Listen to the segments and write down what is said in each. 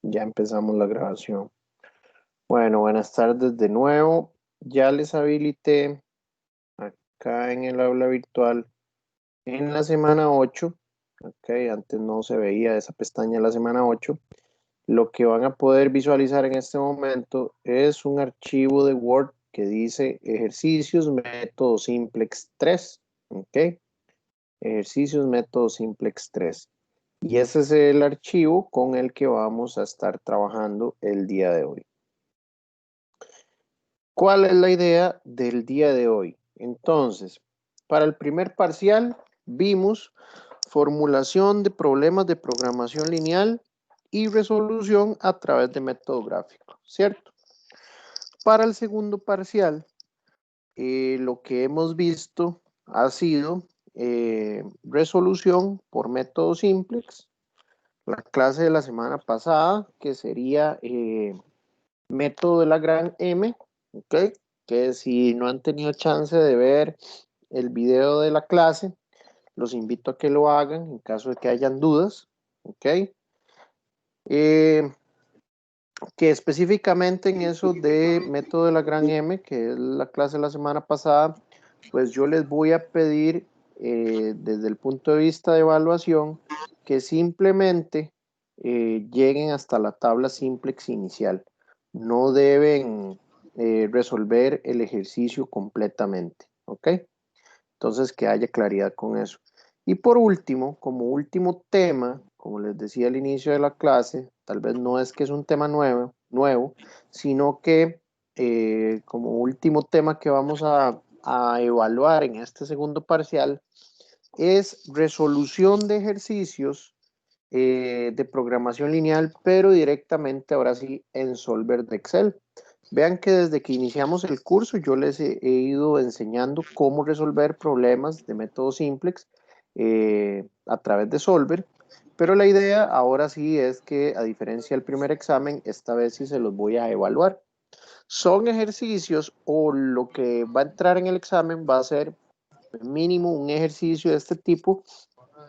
Ya empezamos la grabación. Bueno, buenas tardes de nuevo. Ya les habilité acá en el aula virtual en la semana 8. Ok, antes no se veía esa pestaña la semana 8. Lo que van a poder visualizar en este momento es un archivo de Word que dice ejercicios método simplex 3. Ok, ejercicios método simplex 3. Y ese es el archivo con el que vamos a estar trabajando el día de hoy. ¿Cuál es la idea del día de hoy? Entonces, para el primer parcial vimos formulación de problemas de programación lineal y resolución a través de método gráfico, ¿cierto? Para el segundo parcial, lo que hemos visto ha sido resolución por método simplex, la clase de la semana pasada, que sería método de la gran M, ¿ok? Que si no han tenido chance de ver el video de la clase, los invito a que lo hagan en caso de que hayan dudas, ¿ok? Que específicamente en eso de método de la gran M, que es la clase de la semana pasada, pues yo les voy a pedir desde el punto de vista de evaluación que simplemente lleguen hasta la tabla simplex inicial. No deben resolver el ejercicio completamente, ¿ok? Entonces que haya claridad con eso. Y por último, como último tema, como les decía al inicio de la clase, tal vez no es que es un tema nuevo, sino que como último tema que vamos a evaluar en este segundo parcial es resolución de ejercicios de programación lineal, pero directamente ahora sí en Solver de Excel. Vean que desde que iniciamos el curso yo les he ido enseñando cómo resolver problemas de método simplex a través de Solver, pero la idea ahora sí es que a diferencia del primer examen, esta vez sí se los voy a evaluar. Son ejercicios o lo que va a entrar en el examen va a ser mínimo un ejercicio de este tipo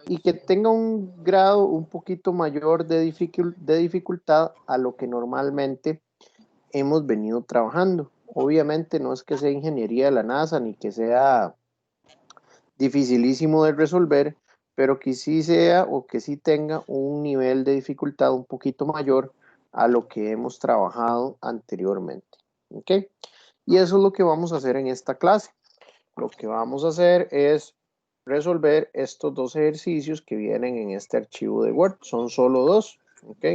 y que tenga un grado un poquito mayor de dificultad a lo que normalmente hemos venido trabajando. Obviamente no es que sea ingeniería de la NASA ni que sea dificilísimo de resolver, pero que sí sea o que sí tenga un nivel de dificultad un poquito mayor a lo que hemos trabajado anteriormente. ¿Ok? Y eso es lo que vamos a hacer en esta clase. Lo que vamos a hacer es resolver estos dos ejercicios que vienen en este archivo de Word. Son solo dos, ¿ok?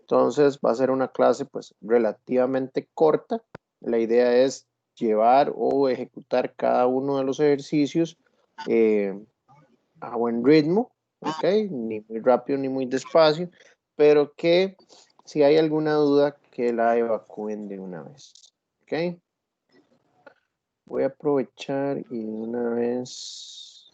Entonces va a ser una clase pues relativamente corta. La idea es llevar o ejecutar cada uno de los ejercicios eh, a buen ritmo, ¿ok? Ni muy rápido ni muy despacio, pero que si hay alguna duda que la evacúen de una vez, ¿ok? Voy a aprovechar y de una vez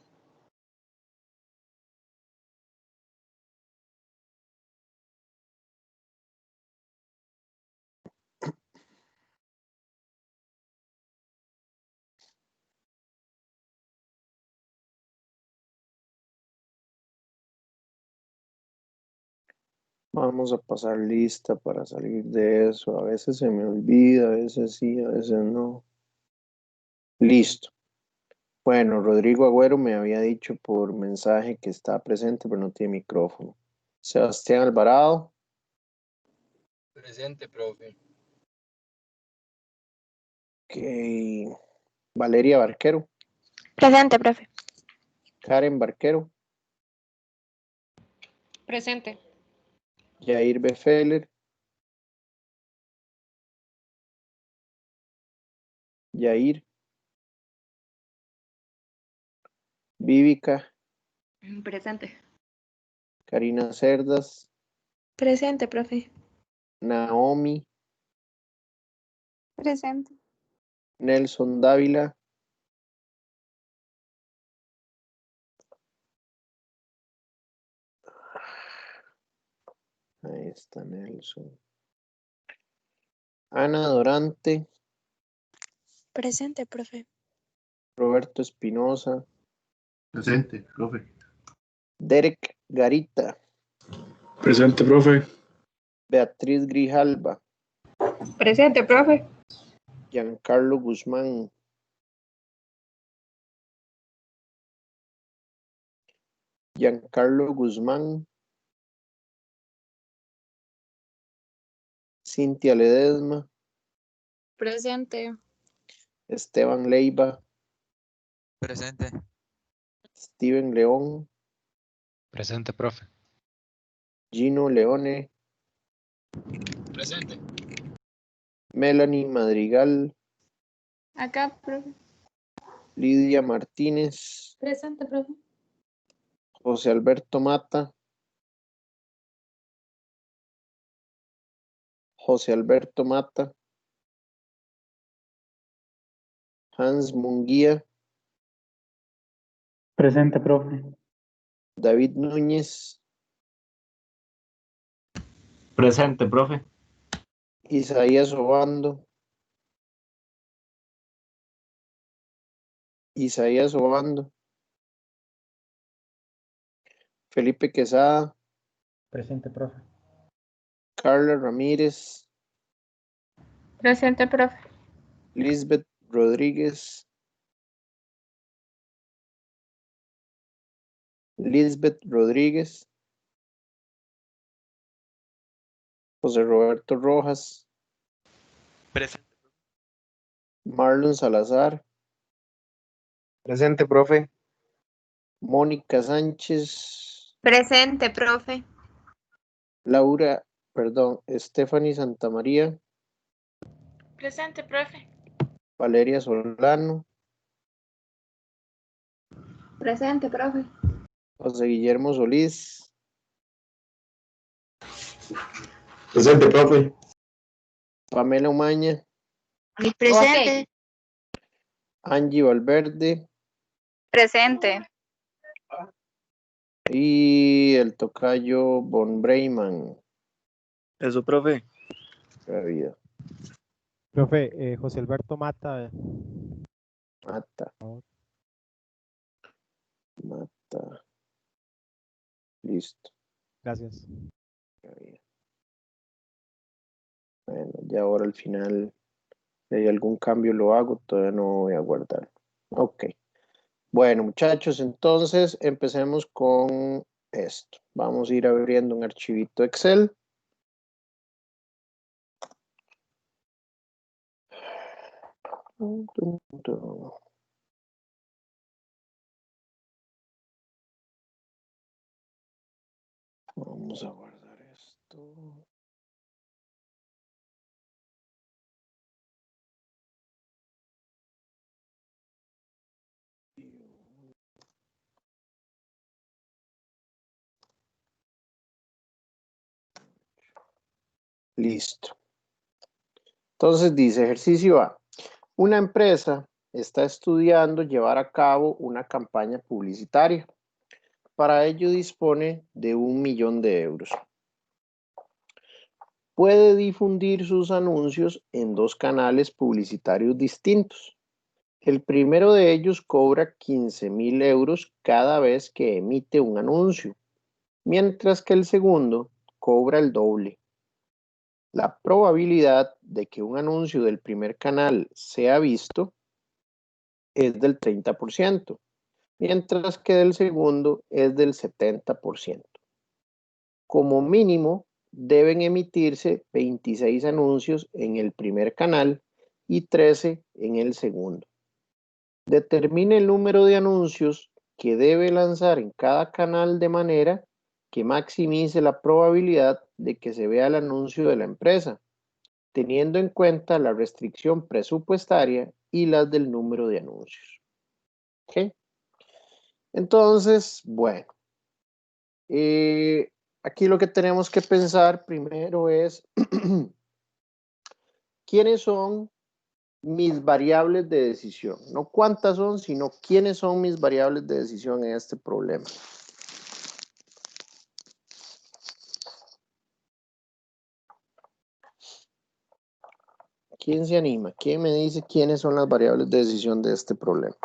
vamos a pasar lista para salir de eso. A veces se me olvida, a veces sí, a veces no. Listo. Bueno, Rodrigo Agüero me había dicho por mensaje que está presente, pero no tiene micrófono. Sebastián Alvarado. Presente, profe. Ok. Valeria Barquero. Presente, profe. Karen Barquero. Presente. Yair Befeler. Yair. Vívica. Presente. Karina Cerdas. Presente, profe. Naomi. Presente. Nelson Dávila. Ahí está Nelson. Ana Dorante. Presente, profe. Roberto Espinosa. Presente, profe. Derek Garita. Presente, profe. Beatriz Grijalva, Presente, profe. Giancarlo Guzmán, Giancarlo Guzmán, Cintia Ledesma, Presente. Esteban Leiva, Presente. Steven León, Presente, profe. Gino Leone, Presente. Melanie Madrigal, Acá, profe. Lidia Martínez, Presente, profe. José Alberto Mata, José Alberto Mata, Hans Munguía, Presente, profe. David Núñez, Presente, profe. Isaías Obando, Isaías Obando, Felipe Quesada, Presente, profe. Carla Ramírez, Presente, profe. Lisbeth Rodríguez, José Roberto Rojas, Presente. Marlon Salazar, Presente, profe. Mónica Sánchez, Presente, profe. Stephanie Santamaría, Presente, profe. Valeria Solano, Presente, profe. José Guillermo Solís, Presente, profe. Pamela Umaña, Presente. Angie Valverde Presente. y el tocayo Von Breyman. Eso, profe. La vida. Profe, José Alberto Mata. Mata. Listo. Gracias. La vida. Bueno, ya ahora al final, si hay algún cambio lo hago, todavía no voy a guardar. Ok. Bueno, muchachos, entonces empecemos con esto. Vamos a ir abriendo un archivito Excel. Vamos a guardar esto. Listo. Entonces dice ejercicio A. Una empresa está estudiando llevar a cabo una campaña publicitaria. Para ello dispone de 1.000.000 de euros. Puede difundir sus anuncios en 2 canales publicitarios distintos. El primero de ellos cobra 15.000 euros cada vez que emite un anuncio, mientras que el segundo cobra el doble. La probabilidad de que un anuncio del primer canal sea visto es del 30%, mientras que del segundo es del 70%. Como mínimo, deben emitirse 26 anuncios en el primer canal y 13 en el segundo. Determine el número de anuncios que debe lanzar en cada canal de manera que maximice la probabilidad de que se vea el anuncio de la empresa, teniendo en cuenta la restricción presupuestaria y las del número de anuncios. ¿Okay? Entonces, bueno, aquí lo que tenemos que pensar primero es quiénes son mis variables de decisión. No cuántas son, sino quiénes son mis variables de decisión en este problema. ¿Quién se anima? ¿Quién me dice quiénes son las variables de decisión de este problema?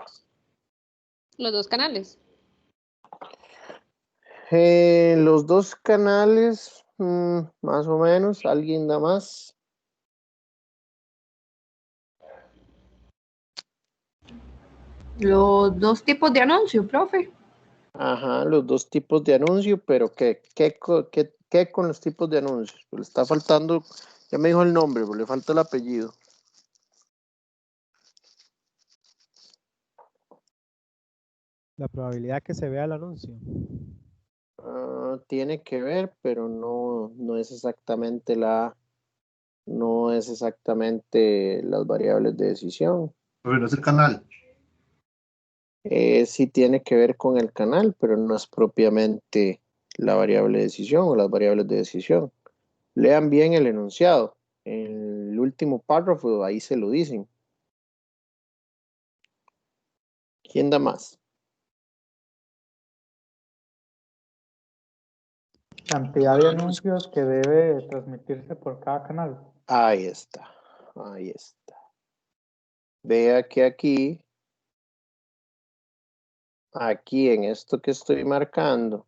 Los 2 canales. Los 2 canales, Más o menos. ¿Alguien da más? Los dos tipos de anuncio, profe. Ajá, los dos tipos de anuncio, pero ¿qué con los tipos de anuncios? Pues le está faltando, ya me dijo el nombre, pero le falta el apellido. La probabilidad que se vea el anuncio. Tiene que ver, pero no es exactamente las variables de decisión. Pero es el canal. Sí tiene que ver con el canal, pero no es propiamente la variable de decisión o las variables de decisión. Lean bien el enunciado. En el último párrafo, ahí se lo dicen. ¿Quién da más? Cantidad de anuncios que debe transmitirse por cada canal. Ahí está. Ahí está. Vea que aquí en esto que estoy marcando,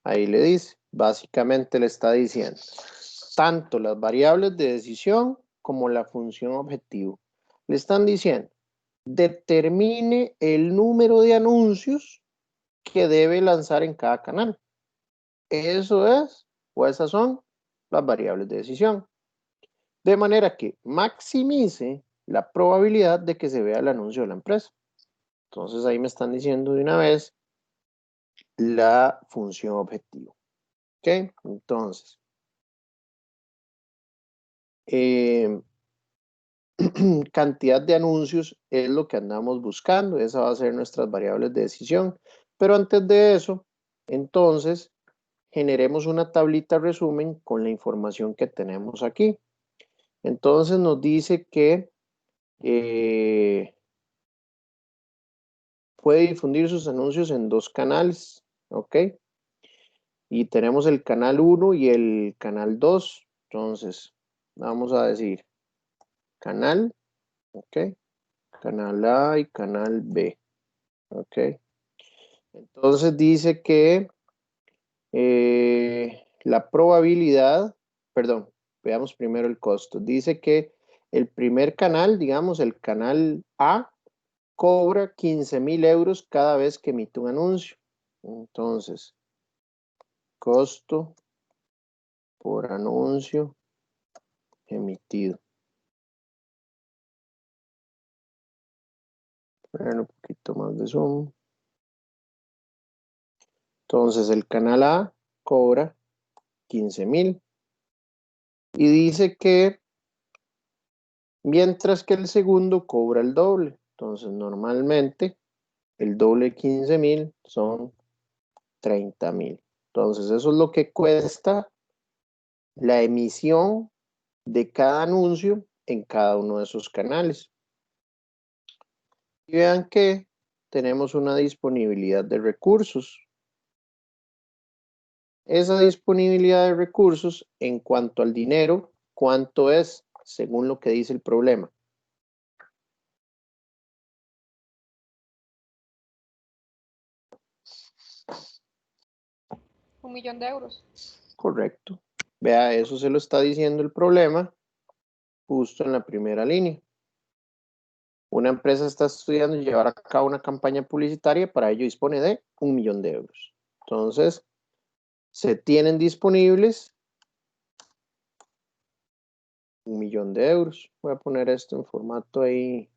ahí le dice, básicamente le está diciendo, tanto las variables de decisión como la función objetivo. Le están diciendo, determine el número de anuncios que debe lanzar en cada canal. Eso es, o esas son las variables de decisión. De manera que maximice la probabilidad de que se vea el anuncio de la empresa. Entonces ahí me están diciendo de una vez la función objetivo. ¿Ok? Entonces, cantidad de anuncios es lo que andamos buscando. Esa va a ser nuestras variables de decisión. Pero antes de eso, entonces, generemos una tablita resumen con la información que tenemos aquí. Entonces nos dice que puede difundir sus anuncios en 2 canales. ¿Ok? Y tenemos el canal 1 y el canal 2. Entonces, vamos a decir canal, ok, canal A y canal B, ok. Entonces dice que la probabilidad, perdón, veamos primero el costo. Dice que el primer canal, digamos el canal A, cobra 15,000 euros cada vez que emite un anuncio. Entonces, costo por anuncio emitido. Poner un poquito más de zoom. Entonces el canal A cobra 15,000 y dice que mientras que el segundo cobra el doble. Entonces normalmente el doble de 15,000 son 30,000. Entonces eso es lo que cuesta la emisión de cada anuncio en cada uno de esos canales. Y vean que tenemos una disponibilidad de recursos. Esa disponibilidad de recursos en cuanto al dinero, ¿cuánto es? Según lo que dice el problema. €1,000,000. Correcto. Vea, eso se lo está diciendo el problema justo en la primera línea. Una empresa está estudiando llevar a cabo una campaña publicitaria, para ello dispone de 1,000,000 de euros. Entonces, se tienen disponibles 1,000,000 de euros. Voy a poner esto en formato ahí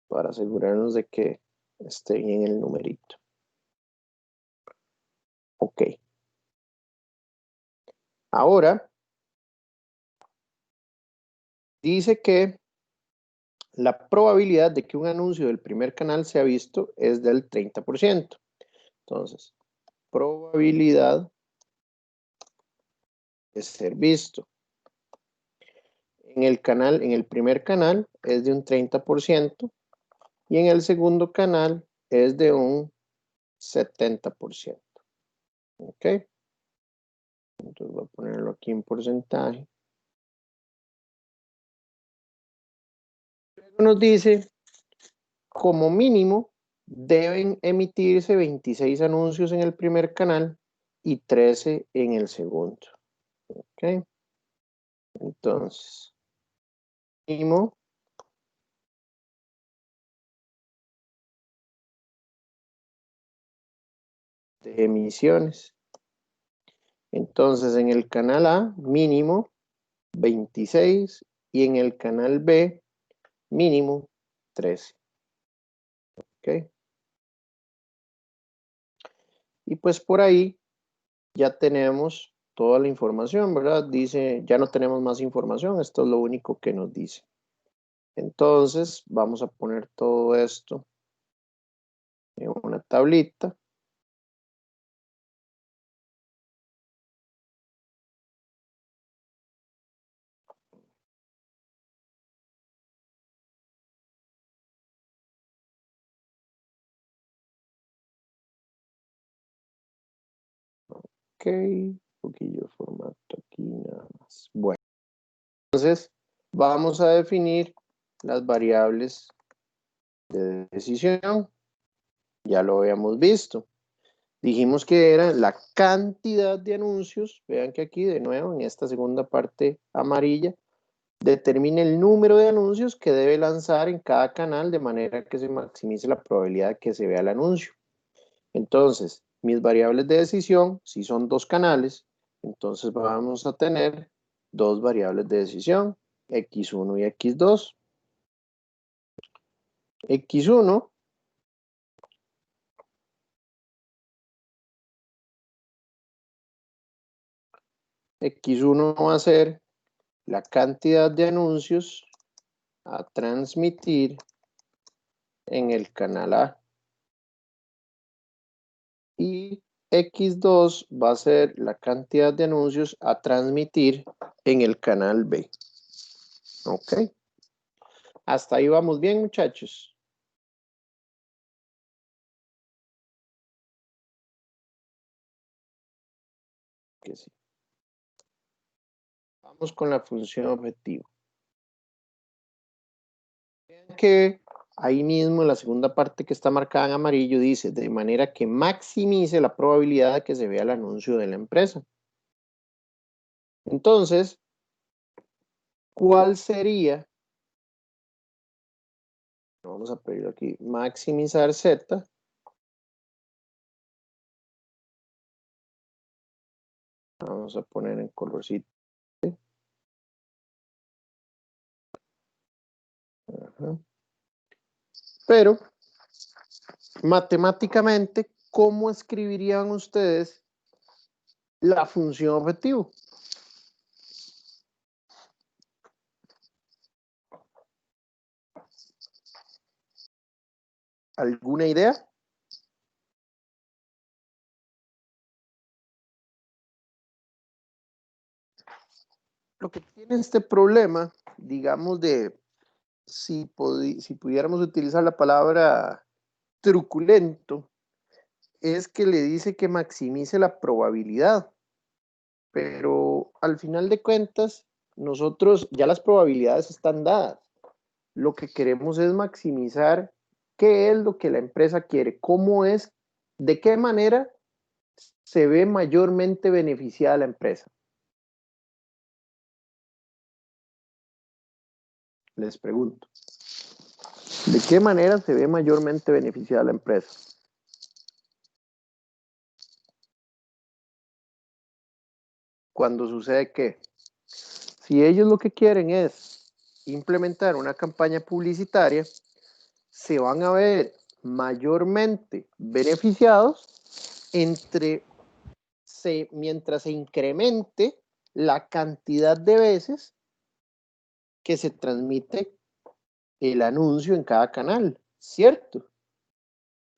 para asegurarnos de que esté bien el numerito. Ok. Ahora, dice que la probabilidad de que un anuncio del primer canal sea visto es del 30%. Entonces, probabilidad de ser visto. En el primer canal es de un 30% y en el segundo canal es de un 70%. ¿Ok? Entonces voy a ponerlo aquí en porcentaje. Luego nos dice, como mínimo, deben emitirse 26 anuncios en el primer canal y 13 en el segundo. Ok. Entonces, mínimo de emisiones. Entonces, en el canal A, mínimo 26 y en el canal B, mínimo 13. Ok. Y pues por ahí ya tenemos toda la información, ¿verdad? Dice, ya no tenemos más información, esto es lo único que nos dice. Entonces, vamos a poner todo esto en una tablita. Ok, un poquillo de formato aquí nada más. Bueno, entonces vamos a definir las variables de decisión. Ya lo habíamos visto. Dijimos que era la cantidad de anuncios. Vean que aquí de nuevo en esta segunda parte amarilla determina el número de anuncios que debe lanzar en cada canal de manera que se maximice la probabilidad de que se vea el anuncio. Entonces, mis variables de decisión, si son dos canales, entonces vamos a tener dos variables de decisión, X1 y X2. X1 va a ser la cantidad de anuncios a transmitir en el canal A. Y X2 va a ser la cantidad de anuncios a transmitir en el canal B. Ok. Hasta ahí vamos bien, muchachos. Que sí. Vamos con la función objetivo. Vean que ahí mismo en la segunda parte que está marcada en amarillo dice de manera que maximice la probabilidad de que se vea el anuncio de la empresa. Entonces, ¿cuál sería? Vamos a pedir aquí maximizar Z. Vamos a poner en colorcito. Ajá. Pero, matemáticamente, ¿cómo escribirían ustedes la función objetivo? ¿Alguna idea? Lo que tiene este problema, digamos, de si pudiéramos utilizar la palabra truculento, es que le dice que maximice la probabilidad. Pero al final de cuentas, nosotros ya las probabilidades están dadas. Lo que queremos es maximizar qué es lo que la empresa quiere, cómo es, de qué manera se ve mayormente beneficiada la empresa. Les pregunto, ¿de qué manera se ve mayormente beneficiada la empresa? Cuando sucede que, si ellos lo que quieren es implementar una campaña publicitaria, se van a ver mayormente beneficiados mientras se incremente la cantidad de veces que se transmite el anuncio en cada canal, ¿cierto?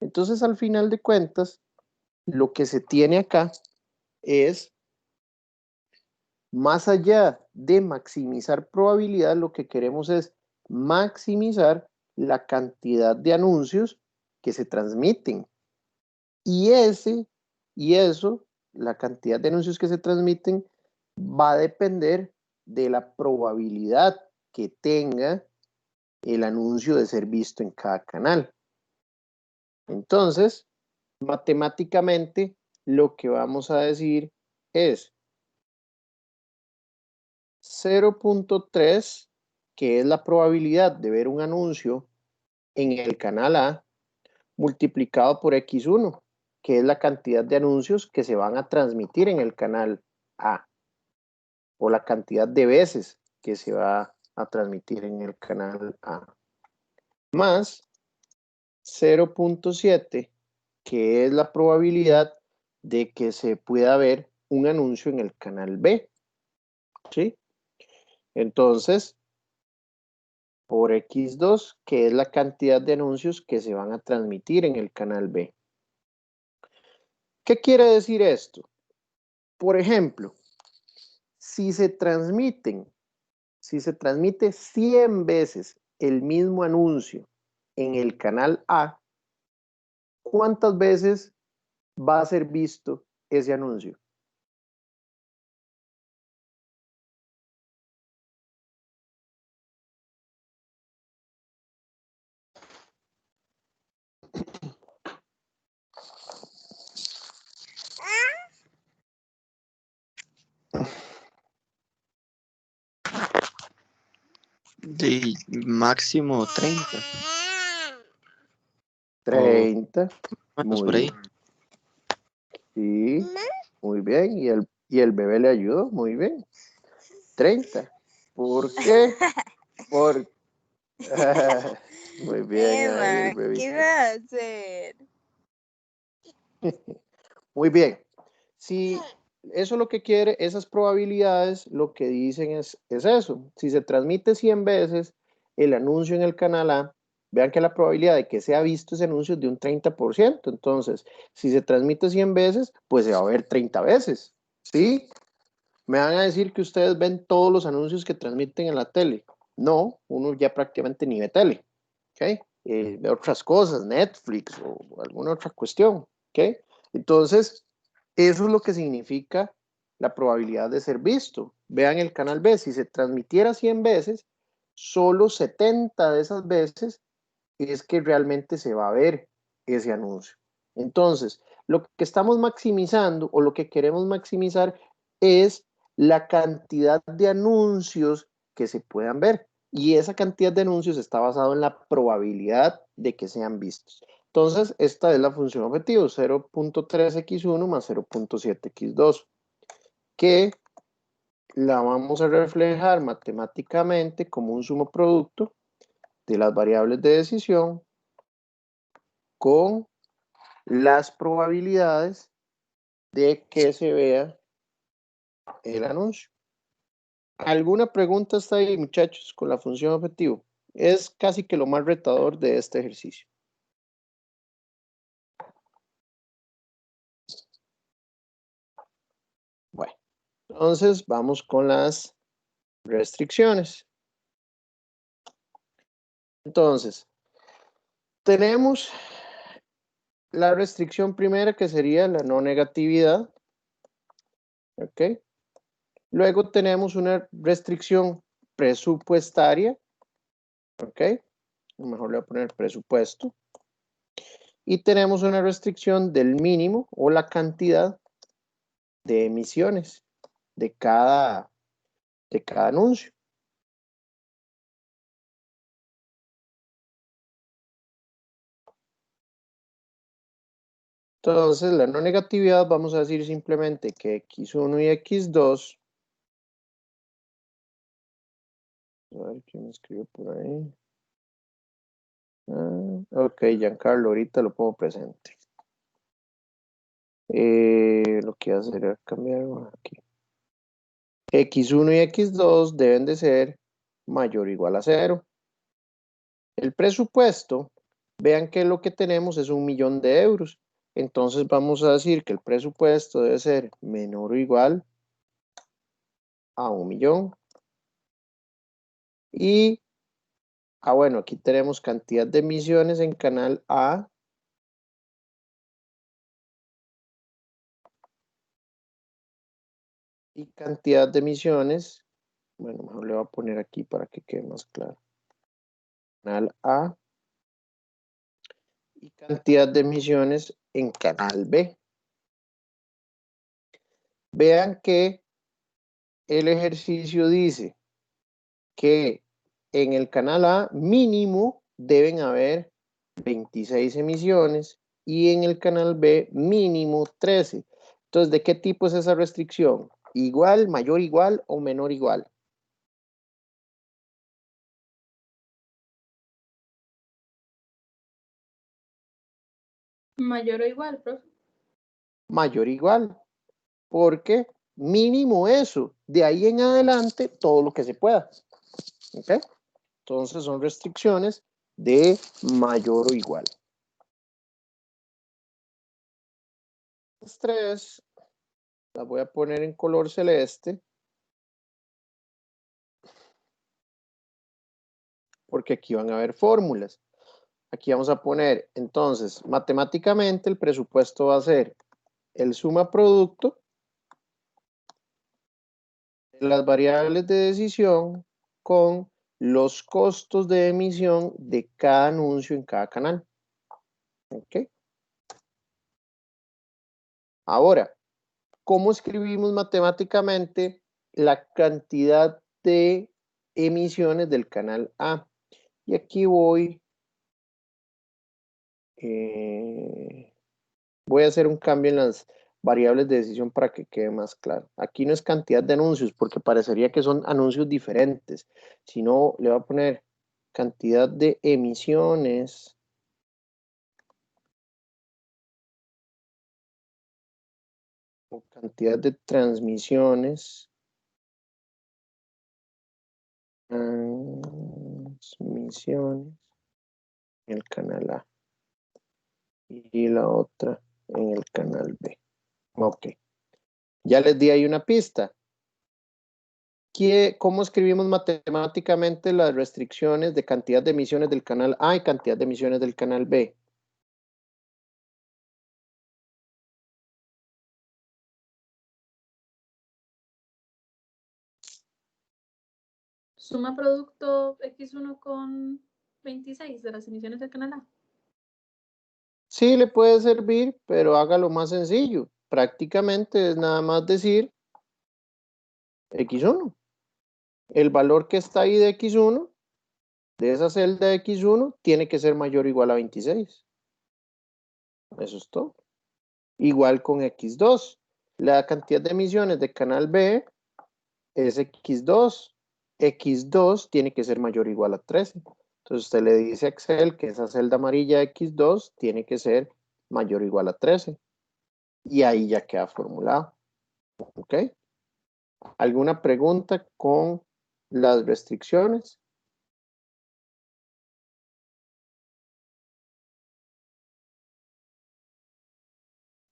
Entonces, al final de cuentas, lo que se tiene acá es, más allá de maximizar probabilidad, lo que queremos es maximizar la cantidad de anuncios que se transmiten. Y eso, la cantidad de anuncios que se transmiten, va a depender de la probabilidad que tenga el anuncio de ser visto en cada canal. Entonces, matemáticamente, lo que vamos a decir es 0.3, que es la probabilidad de ver un anuncio en el canal A, multiplicado por X1, que es la cantidad de anuncios que se van a transmitir en el canal A, o la cantidad de veces que se va a transmitir en el canal A, más 0.7, que es la probabilidad de que se pueda ver un anuncio en el canal B, ¿sí? Entonces, por X2, que es la cantidad de anuncios que se van a transmitir en el canal B. ¿Qué quiere decir esto? Por ejemplo, si se transmite 100 veces el mismo anuncio en el canal A, ¿cuántas veces va a ser visto ese anuncio? De máximo 30. 30. Más por ahí. Sí, muy bien. Y el bebé le ayudó, muy bien. 30. ¿Por qué? Por... muy bien, ahí el bebé. ¿Qué va a hacer? Muy bien. Si eso lo que quiere, esas probabilidades, lo que dicen es eso. Si se transmite 100 veces el anuncio en el canal A, vean que la probabilidad de que sea visto ese anuncio es de un 30%. Entonces, si se transmite 100 veces, pues se va a ver 30 veces. ¿Sí? Me van a decir que ustedes ven todos los anuncios que transmiten en la tele. No, uno ya prácticamente ni ve tele. ¿Ok? Ve otras cosas, Netflix o alguna otra cuestión. ¿Ok? Entonces, eso es lo que significa la probabilidad de ser visto. Vean el canal B, si se transmitiera 100 veces, solo 70 de esas veces es que realmente se va a ver ese anuncio. Entonces, lo que estamos maximizando o lo que queremos maximizar es la cantidad de anuncios que se puedan ver. Y esa cantidad de anuncios está basado en la probabilidad de que sean vistos. Entonces, esta es la función objetivo, 0.3x1 más 0.7x2, que la vamos a reflejar matemáticamente como un sumo producto de las variables de decisión con las probabilidades de que se vea el anuncio. ¿Alguna pregunta hasta ahí, muchachos, con la función objetivo? Es casi que lo más retador de este ejercicio. Bueno, entonces vamos con las restricciones. Entonces, tenemos la restricción primera, que sería la no negatividad. ¿Ok? Luego tenemos una restricción presupuestaria. ¿Ok? Mejor le voy a poner presupuesto. Y tenemos una restricción del mínimo o la cantidad de emisiones de cada anuncio. Entonces, la no negatividad, vamos a decir simplemente que X1 y X2. A ver quién escribió por ahí. Ok, Giancarlo, ahorita lo pongo presente. Lo que voy a hacer es cambiar aquí. X1 y X2 deben de ser mayor o igual a 0. El presupuesto, vean que lo que tenemos es 1.000.000 de euros. Entonces vamos a decir que el presupuesto debe ser menor o igual a 1.000.000. Y, bueno, aquí tenemos cantidad de emisiones en canal A. Y cantidad de emisiones, bueno, mejor le voy a poner aquí para que quede más claro. Canal A. Y cantidad de emisiones en canal B. Vean que el ejercicio dice que en el canal A mínimo deben haber 26 emisiones y en el canal B mínimo 13. Entonces, ¿de qué tipo es esa restricción? ¿Igual, mayor igual o menor igual? Mayor o igual, profe. Mayor igual, porque mínimo eso, de ahí en adelante todo lo que se pueda. ¿Ok? Entonces son restricciones de mayor o igual. Las tres las voy a poner en color celeste porque aquí van a haber fórmulas. Aquí vamos a poner, entonces, matemáticamente el presupuesto va a ser el suma producto de las variables de decisión con los costos de emisión de cada anuncio en cada canal. ¿Ok? Ahora, ¿cómo escribimos matemáticamente la cantidad de emisiones del canal A? Y aquí voy a hacer un cambio en las variables de decisión para que quede más claro. Aquí no es cantidad de anuncios porque parecería que son anuncios diferentes, sino le voy a poner cantidad de emisiones o cantidad de transmisiones en el canal A y la otra en el canal B. Ok. Ya les di ahí una pista. ¿Cómo escribimos matemáticamente las restricciones de cantidad de emisiones del canal A y cantidad de emisiones del canal B? Suma producto X1 con 26 de las emisiones del canal A. Sí, le puede servir, pero hágalo más sencillo. Prácticamente es nada más decir X1. El valor que está ahí de X1, de esa celda de X1, tiene que ser mayor o igual a 26. Eso es todo. Igual con X2. La cantidad de emisiones de canal B es X2. X2 tiene que ser mayor o igual a 13. Entonces usted le dice a Excel que esa celda amarilla X2 tiene que ser mayor o igual a 13. Y ahí ya queda formulado. ¿Ok? ¿Alguna pregunta con las restricciones?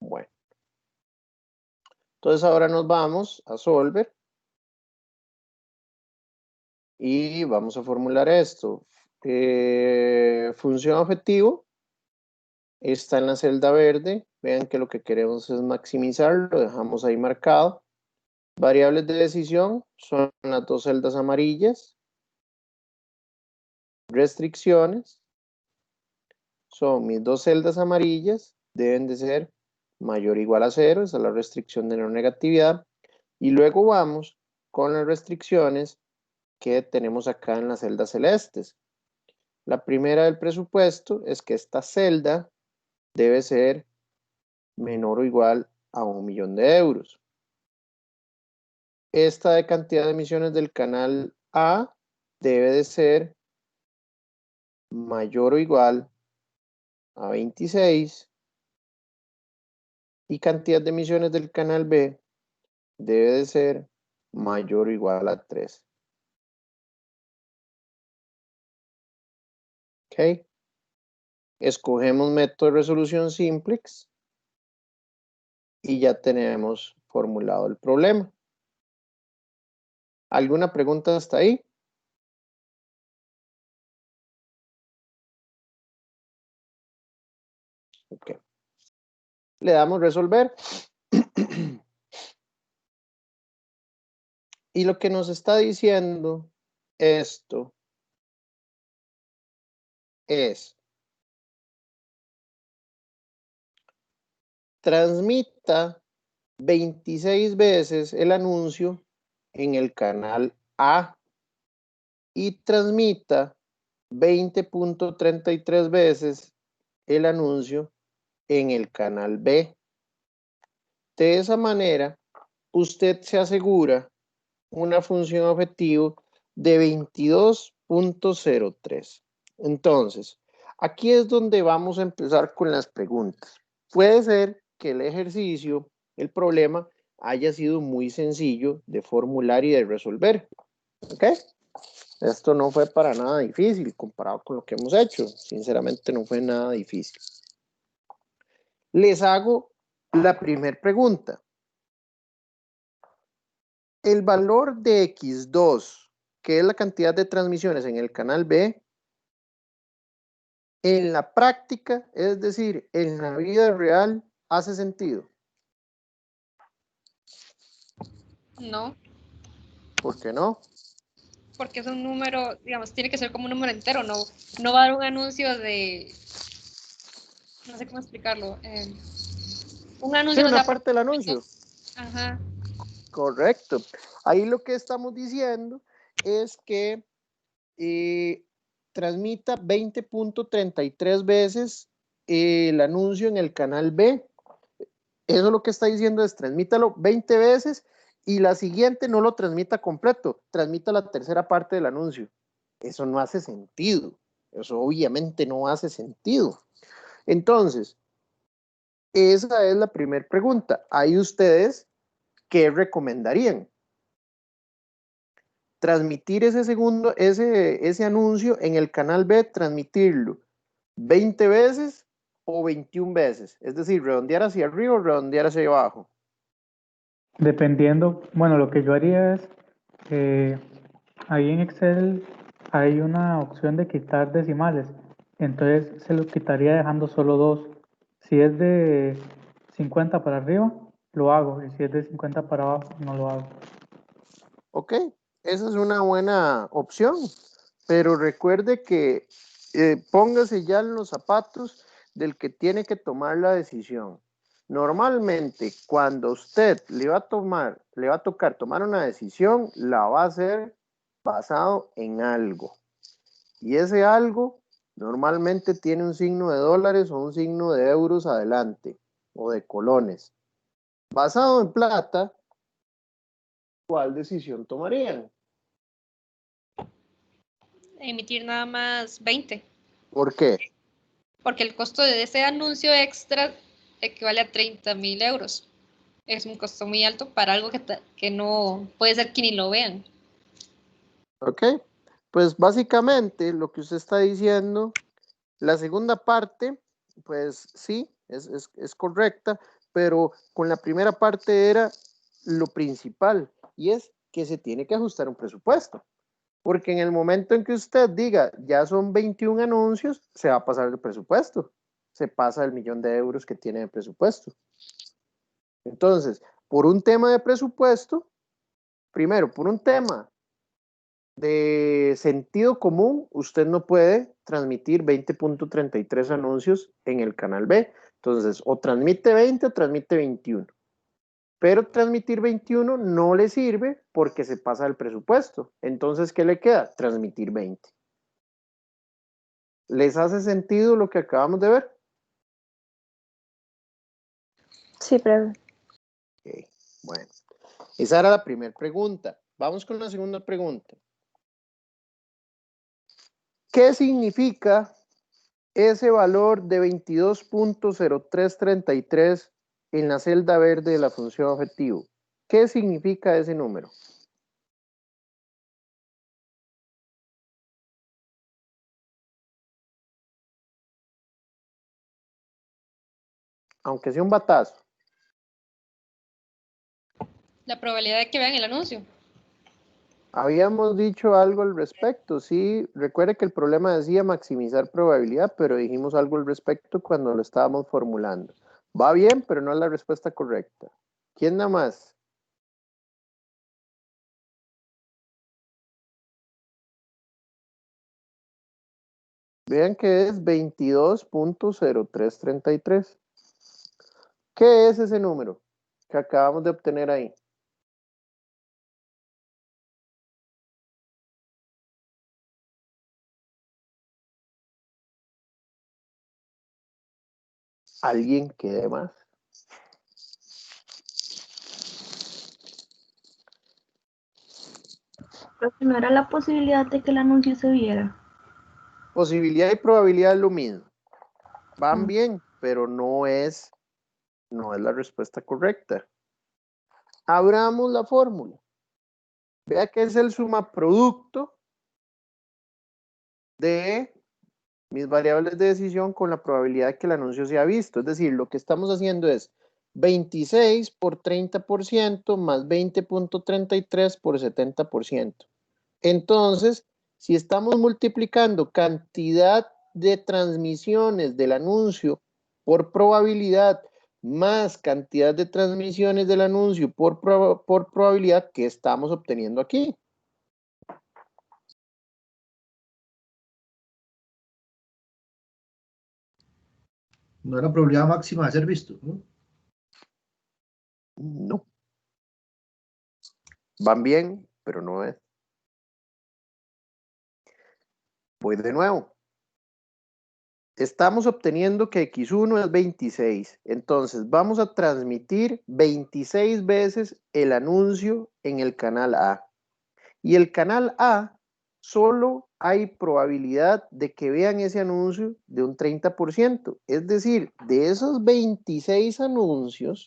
Bueno. Entonces ahora nos vamos a Solver. Y vamos a formular esto. Función objetivo está en la celda verde. Vean que lo que queremos es maximizar. Lo dejamos ahí marcado. Variables de decisión son las dos celdas amarillas. Restricciones son mis dos celdas amarillas. Deben de ser mayor o igual a 0. Esa es la restricción de no negatividad. Y luego vamos con las restricciones que tenemos acá en las celdas celestes. La primera del presupuesto es que esta celda debe ser menor o igual a 1.000.000 de euros. Esta de cantidad de emisiones del canal A debe de ser mayor o igual a 26 y cantidad de emisiones del canal B debe de ser mayor o igual a 3. ¿Ok? Escogemos método de resolución simplex y ya tenemos formulado el problema. ¿Alguna pregunta hasta ahí? Ok. Le damos resolver. Y lo que nos está diciendo esto es: transmita 26 veces el anuncio en el canal A y transmita 20.33 veces el anuncio en el canal B. De esa manera, usted se asegura una función objetivo de 22.03. Entonces, aquí es donde vamos a empezar con las preguntas. Puede ser que el ejercicio, el problema, haya sido muy sencillo de formular y de resolver. ¿Ok? Esto no fue para nada difícil comparado con lo que hemos hecho. Sinceramente no fue nada difícil. Les hago la primera pregunta. El valor de X2, que es la cantidad de transmisiones en el canal B, en la práctica, es decir, en la vida real, ¿hace sentido? No, ¿Por qué no? porque es un número, digamos, tiene que ser como un número entero, no va a dar un anuncio de, no sé cómo explicarlo, un Sí, anuncio no una sea parte del anuncio. Ajá, Correcto. Ahí lo que estamos diciendo es que transmita 20.33 veces el anuncio en el canal B. Eso lo que está diciendo es transmítalo 20 veces y la siguiente no lo transmita completo, transmita la tercera parte del anuncio. Eso no hace sentido. Eso obviamente no hace sentido. Entonces, esa es la primera pregunta. Ahí ustedes, ¿qué recomendarían? Transmitir ese anuncio en el canal B, transmitirlo 20 veces o 21 veces. Es decir, redondear hacia arriba o redondear hacia abajo. Dependiendo, bueno, lo que yo haría es, ahí en Excel hay una opción de quitar decimales, entonces se lo quitaría dejando solo 2. Si es de 50 para arriba, lo hago, y si es de 50 para abajo, no lo hago. Ok, esa es una buena opción, pero recuerde que póngase ya en los zapatos del que tiene que tomar la decisión. Normalmente, cuando usted le va a tocar tomar una decisión, la va a hacer basado en algo. Y ese algo normalmente tiene un signo de dólares o un signo de euros adelante, o de colones. Basado en plata, ¿cuál decisión tomarían? emitir nada más 20, ¿Por qué? porque el costo de ese anuncio extra equivale a 30.000 euros. Es un costo muy alto para algo que no puede ser que ni lo vean. ¿Ok? Pues básicamente lo que usted está diciendo, la segunda parte, pues sí, es correcta, pero con la primera parte era lo principal y es que se tiene que ajustar un presupuesto. Porque en el momento en que usted diga, ya son 21 anuncios, se va a pasar el presupuesto. Se pasa el 1.000.000 de euros que tiene de presupuesto. Entonces, por un tema de presupuesto, primero, por un tema de sentido común, usted no puede transmitir 20.33 anuncios en el canal B. Entonces, o transmite 20 o transmite 21. Pero transmitir 21 no le sirve porque se pasa el presupuesto. Entonces, ¿qué le queda? Transmitir 20. ¿Les hace sentido lo que acabamos de ver? Sí, profe. Okay. Bueno, esa era la primera pregunta. Vamos con la segunda pregunta. ¿Qué significa ese valor de 22.0333 en la celda verde de la función objetivo? ¿Qué significa ese número? Aunque sea un batazo. La probabilidad de que vean el anuncio. Habíamos dicho algo al respecto, sí. Recuerde que el problema decía maximizar probabilidad, pero dijimos algo al respecto cuando lo estábamos formulando. Va bien, pero no es la respuesta correcta. ¿Quién da más? Vean que es 22.0333. ¿Qué es ese número? que acabamos de obtener ahí. ¿Alguien quede más? Pero que no era la posibilidad de que el anuncio se viera. Posibilidad y probabilidad es lo mismo. Van Mm. bien, pero no es la respuesta correcta. Abramos la fórmula. Vea que es el sumaproducto de mis variables de decisión con la probabilidad de que el anuncio sea visto. Es decir, lo que estamos haciendo es 26 por 30% más 20.33 por 70%. Entonces, si estamos multiplicando cantidad de transmisiones del anuncio por probabilidad más cantidad de transmisiones del anuncio por probabilidad, ¿qué estamos obteniendo aquí? No era probabilidad máxima de ser visto, ¿no? No. Van bien, pero no es. Voy de nuevo. Estamos obteniendo que X1 es 26. Entonces, vamos a transmitir 26 veces el anuncio en el canal A. Y el canal A, solo hay probabilidad de que vean ese anuncio de un 30%. Es decir, de esos 26 anuncios,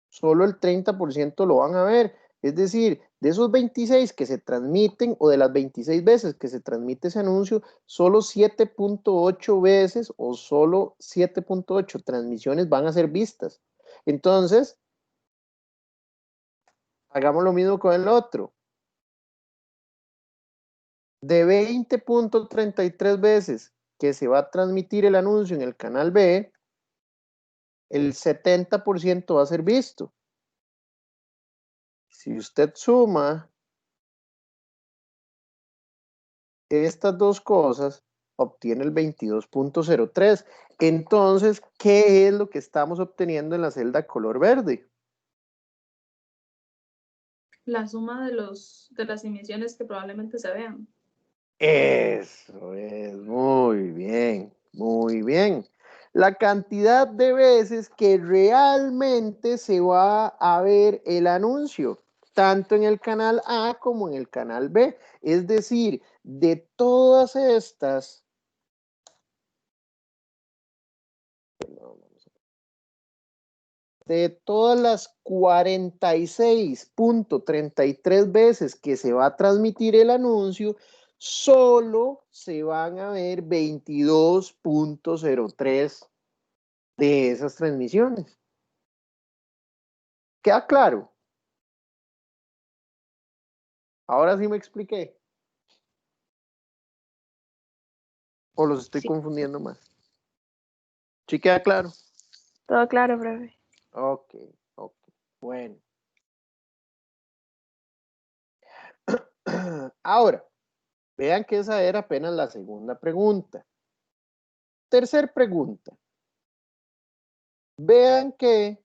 solo el 30% lo van a ver. Es decir, de esos 26 que se transmiten, o de las 26 veces que se transmite ese anuncio, solo 7.8 veces o solo 7.8 transmisiones van a ser vistas. Entonces, hagamos lo mismo con el otro. De 20.33 veces que se va a transmitir el anuncio en el canal B, el 70% va a ser visto. Si usted suma estas dos cosas, obtiene el 22.03. Entonces, ¿qué es lo que estamos obteniendo en la celda color verde? La suma de las emisiones que probablemente se vean. Eso es, muy bien, muy bien. La cantidad de veces que realmente se va a ver el anuncio, tanto en el canal A como en el canal B. Es decir, de todas estas, de todas las 46.33 veces que se va a transmitir el anuncio, solo se van a ver 22.03 de esas transmisiones. ¿Queda claro? Ahora sí me expliqué. ¿O los estoy confundiendo más? ¿Sí queda claro? Todo claro, profe. Ok, bueno. Ahora, vean que esa era apenas la segunda pregunta. Tercer pregunta. Vean que...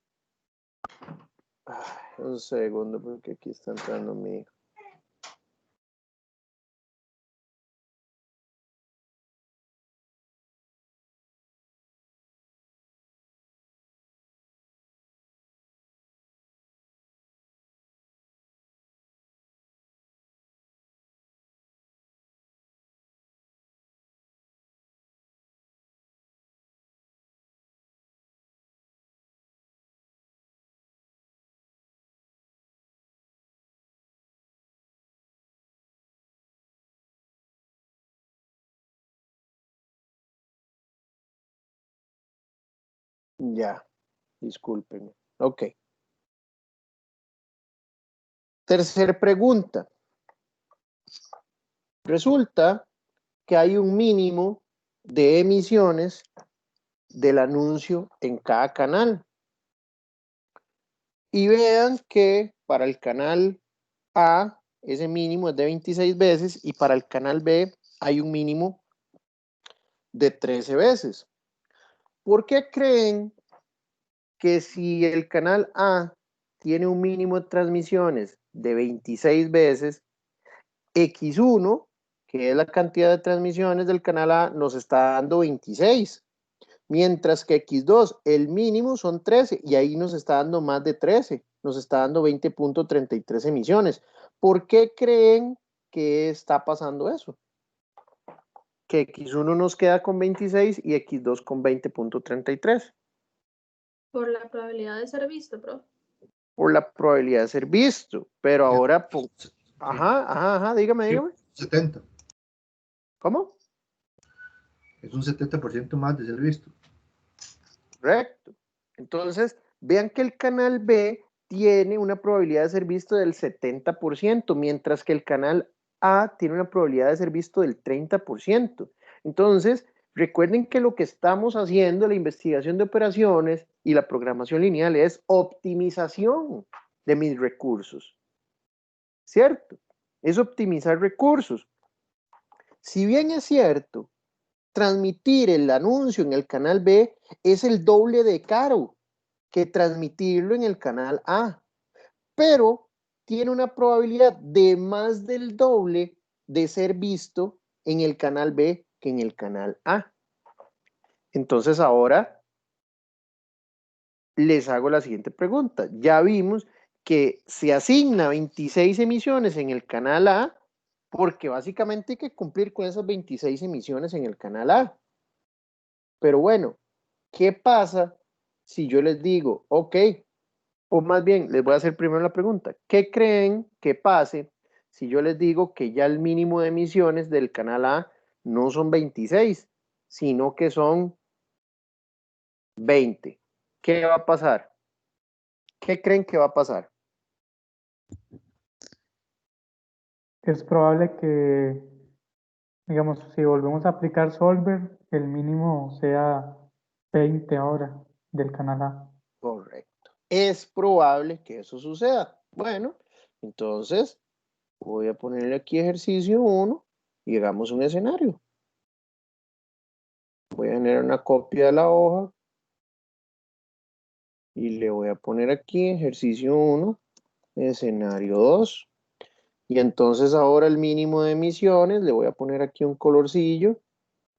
un segundo, porque aquí está entrando mi hijo. Ya, discúlpenme. Ok. Tercer pregunta. Resulta que hay un mínimo de emisiones del anuncio en cada canal. Y vean que para el canal A ese mínimo es de 26 veces y para el canal B hay un mínimo de 13 veces. ¿Por qué creen que si el canal A tiene un mínimo de transmisiones de 26 veces, X1, que es la cantidad de transmisiones del canal A, nos está dando 26? Mientras que X2, el mínimo son 13, y ahí nos está dando más de 13, nos está dando 20.33 emisiones. ¿Por qué creen que está pasando eso? Que X1 nos queda con 26 y X2 con 20.33. Por la probabilidad de ser visto, profe. Por la probabilidad de ser visto, pero ahora, ajá, dígame. 70. ¿Cómo? Es un 70% más de ser visto. Correcto. Entonces, vean que el canal B tiene una probabilidad de ser visto del 70%, mientras que el canal A tiene una probabilidad de ser visto del 30%. Entonces, recuerden que lo que estamos haciendo, la investigación de operaciones y la programación lineal, es optimización de mis recursos. ¿Cierto? Es optimizar recursos. Si bien es cierto, transmitir el anuncio en el canal B es el doble de caro que transmitirlo en el canal A, pero tiene una probabilidad de más del doble de ser visto en el canal B que en el canal A. Entonces ahora les hago la siguiente pregunta. Ya vimos que se asigna 26 emisiones en el canal A porque básicamente hay que cumplir con esas 26 emisiones en el canal A. Pero bueno, ¿qué pasa si yo les digo, ok, o más bien, les voy a hacer primero la pregunta, ¿qué creen que pase si yo les digo que ya el mínimo de emisiones del canal A no son 26, sino que son 20? ¿Qué va a pasar? ¿Qué creen que va a pasar? Es probable que, digamos, si volvemos a aplicar Solver, el mínimo sea 20 ahora del canal A. Correcto. Es probable que eso suceda. Bueno, entonces voy a ponerle aquí ejercicio 1 y hagamos un escenario. Voy a generar una copia de la hoja y le voy a poner aquí ejercicio 1, escenario 2. Y entonces ahora el mínimo de emisiones, le voy a poner aquí un colorcillo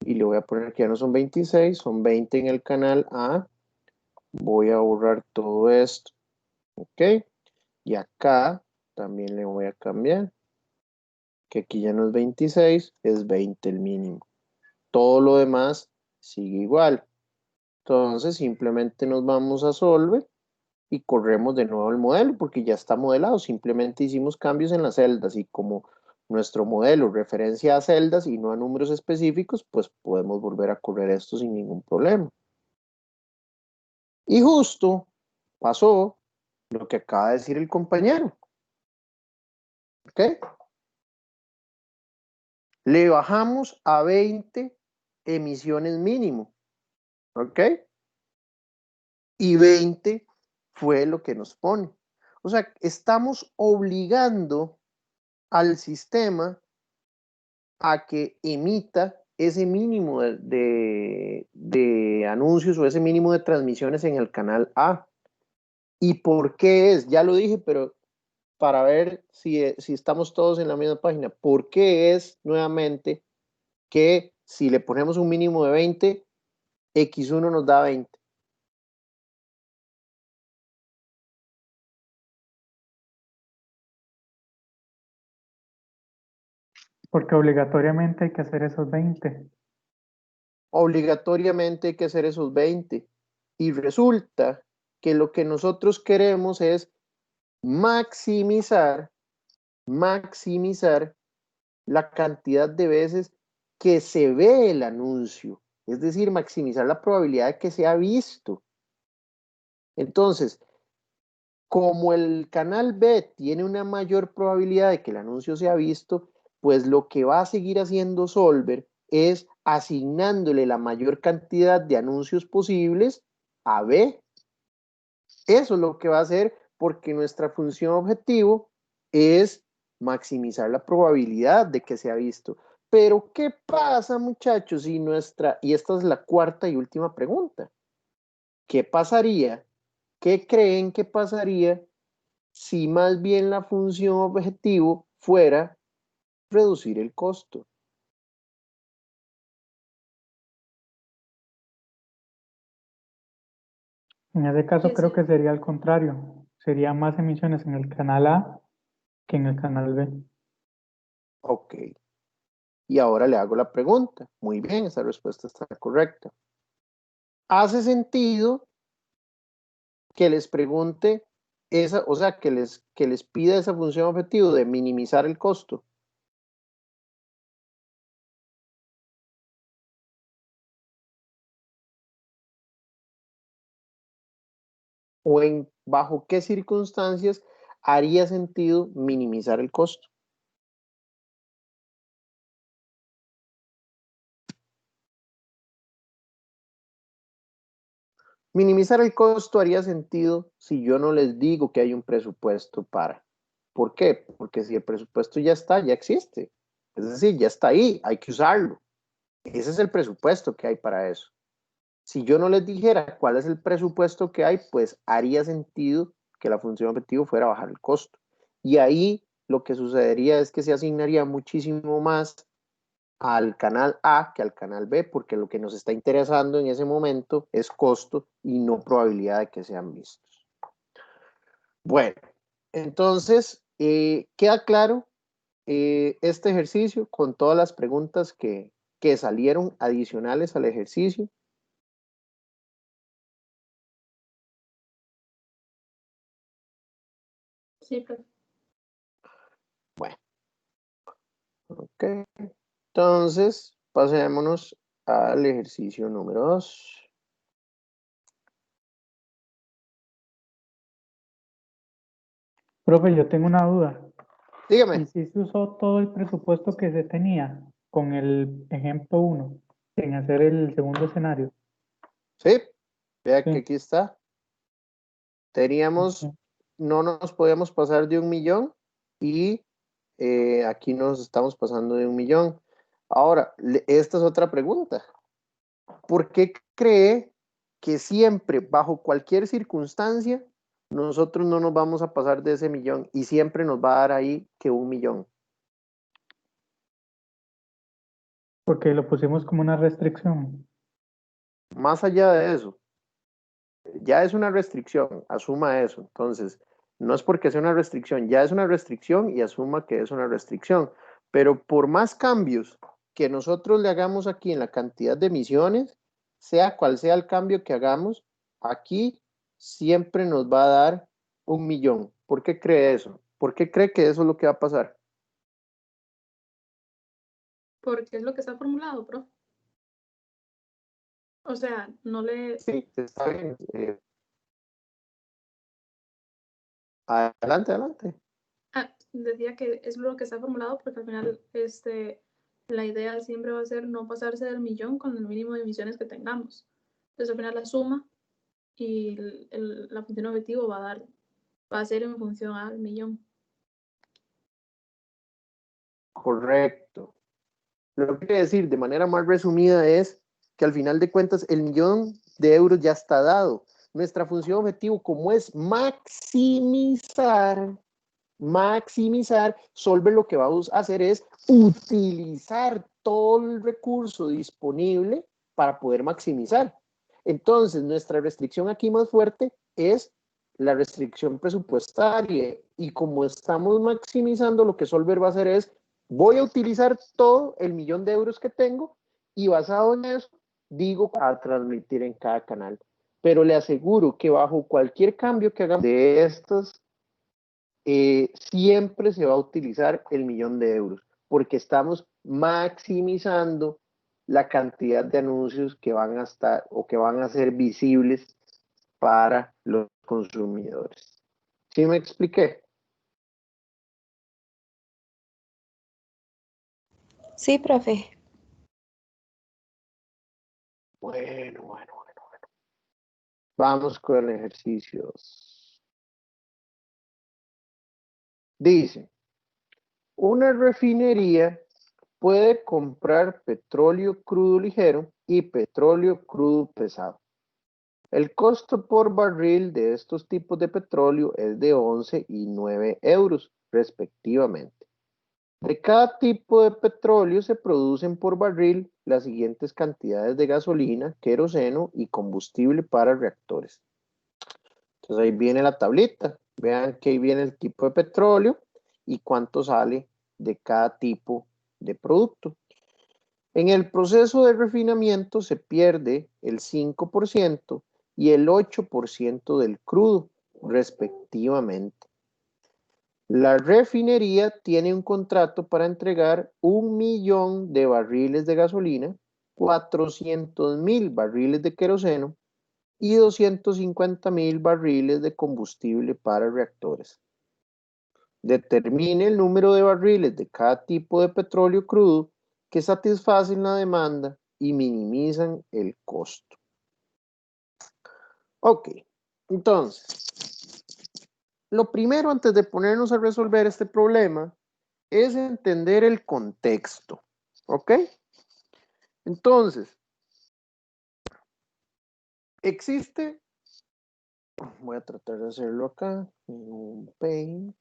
y le voy a poner que ya no son 26, son 20 en el canal A. Voy a borrar todo esto. ¿Ok? Y acá también le voy a cambiar. Que aquí ya no es 26, es 20 el mínimo. Todo lo demás sigue igual. Entonces simplemente nos vamos a Solver y corremos de nuevo el modelo porque ya está modelado. Simplemente hicimos cambios en las celdas y como nuestro modelo referencia a celdas y no a números específicos, pues podemos volver a correr esto sin ningún problema. Y justo pasó lo que acaba de decir el compañero. ¿Ok? Le bajamos a 20 emisiones mínimo. ¿Ok? Y 20 fue lo que nos pone. O sea, estamos obligando al sistema a que emita ese mínimo de anuncios o ese mínimo de transmisiones en el canal A. ¿Y por qué es? Ya lo dije, pero para ver si estamos todos en la misma página. ¿Por qué es nuevamente que si le ponemos un mínimo de 20, X1 nos da 20? Porque obligatoriamente hay que hacer esos 20. Obligatoriamente hay que hacer esos 20. Y resulta que lo que nosotros queremos es maximizar la cantidad de veces que se ve el anuncio. Es decir, maximizar la probabilidad de que sea visto. Entonces, como el canal B tiene una mayor probabilidad de que el anuncio sea visto, pues lo que va a seguir haciendo Solver es asignándole la mayor cantidad de anuncios posibles a B. Eso es lo que va a hacer porque nuestra función objetivo es maximizar la probabilidad de que sea visto. Pero, ¿qué pasa, muchachos? Y esta es la cuarta y última pregunta. ¿Qué pasaría? ¿Qué creen que pasaría si más bien la función objetivo fuera reducir el costo? En ese caso Que creo sí. que sería al contrario. Sería más emisiones en el canal A que en el canal B. Ok. Y ahora le hago la pregunta. Muy bien, esa respuesta está correcta. ¿Hace sentido que les pregunte esa, o sea, que les pida esa función objetivo de minimizar el costo? ¿O bajo qué circunstancias haría sentido minimizar el costo? Minimizar el costo haría sentido si yo no les digo que hay un presupuesto para. ¿Por qué? Porque si el presupuesto ya está, ya existe. Es decir, ya está ahí, hay que usarlo. Ese es el presupuesto que hay para eso. Si yo no les dijera cuál es el presupuesto que hay, pues haría sentido que la función objetivo fuera bajar el costo. Y ahí lo que sucedería es que se asignaría muchísimo más al canal A que al canal B, porque lo que nos está interesando en ese momento es costo y no probabilidad de que sean vistos. Bueno, entonces, queda claro este ejercicio con todas las preguntas que salieron adicionales al ejercicio. Sí, profe. Bueno, ok. Entonces, pasémonos al ejercicio número 2. Profe, yo tengo una duda. ¿Y Dígame. si se usó todo el presupuesto que se tenía con el ejemplo 1 en hacer el segundo escenario? Sí, vea que Sí. aquí está. Teníamos, Ok. no nos podíamos pasar de 1.000.000 y aquí nos estamos pasando de 1.000.000. Ahora, esta es otra pregunta. ¿Por qué cree que siempre, bajo cualquier circunstancia, nosotros no nos vamos a pasar de ese 1.000.000 y siempre nos va a dar ahí que 1.000.000? Porque lo pusimos como una restricción. Más allá de eso, ya es una restricción, asuma eso. Entonces, no es porque sea una restricción, ya es una restricción y asuma que es una restricción. Pero por más cambios que nosotros le hagamos aquí en la cantidad de emisiones, sea cual sea el cambio que hagamos, aquí siempre nos va a dar 1.000.000. ¿Por qué cree eso? ¿Por qué cree que eso es lo que va a pasar? Porque es lo que está formulado, profe. O sea, no le... Sí, está bien. Adelante, adelante. decía que es lo que está formulado porque al final la idea siempre va a ser no pasarse del 1.000.000 con el mínimo de emisiones que tengamos. Entonces al final la suma y la función objetivo va a ser en función al 1.000.000. Correcto. Lo que quiere decir de manera más resumida es que al final de cuentas el 1.000.000 de euros ya está dado. Nuestra función objetivo, como es maximizar, Solver lo que va a hacer es utilizar todo el recurso disponible para poder maximizar. Entonces, nuestra restricción aquí más fuerte es la restricción presupuestaria, y como estamos maximizando, lo que Solver va a hacer es, voy a utilizar todo el 1.000.000 de euros que tengo y basado en eso, digo a transmitir en cada canal. Pero le aseguro que bajo cualquier cambio que hagamos de estos, siempre se va a utilizar el 1.000.000 de euros, porque estamos maximizando la cantidad de anuncios que van a estar o que van a ser visibles para los consumidores. ¿Sí me expliqué? Sí, profe. Bueno. Vamos con el ejercicio. Dice, una refinería puede comprar petróleo crudo ligero y petróleo crudo pesado. El costo por barril de estos tipos de petróleo es de 11 y 9 euros, respectivamente. De cada tipo de petróleo se producen por barril las siguientes cantidades de gasolina, queroseno y combustible para reactores. Entonces ahí viene la tablita. Vean que ahí viene el tipo de petróleo y cuánto sale de cada tipo de producto. En el proceso de refinamiento se pierde el 5% y el 8% del crudo, respectivamente. La refinería tiene un contrato para entregar 1 millón de barriles de gasolina, 400,000 barriles de queroseno y 250,000 barriles de combustible para reactores. Determine el número de barriles de cada tipo de petróleo crudo que satisfacen la demanda y minimizan el costo. Ok, entonces, lo primero antes de ponernos a resolver este problema es entender el contexto, ¿ok? Entonces, existe, voy a tratar de hacerlo acá, en un Paint.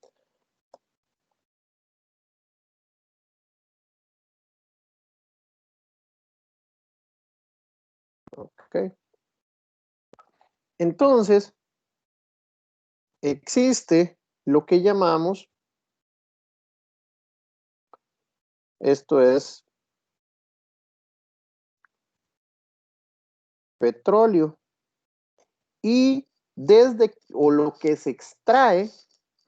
Ok. Entonces, existe lo que llamamos, esto es petróleo, y o lo que se extrae,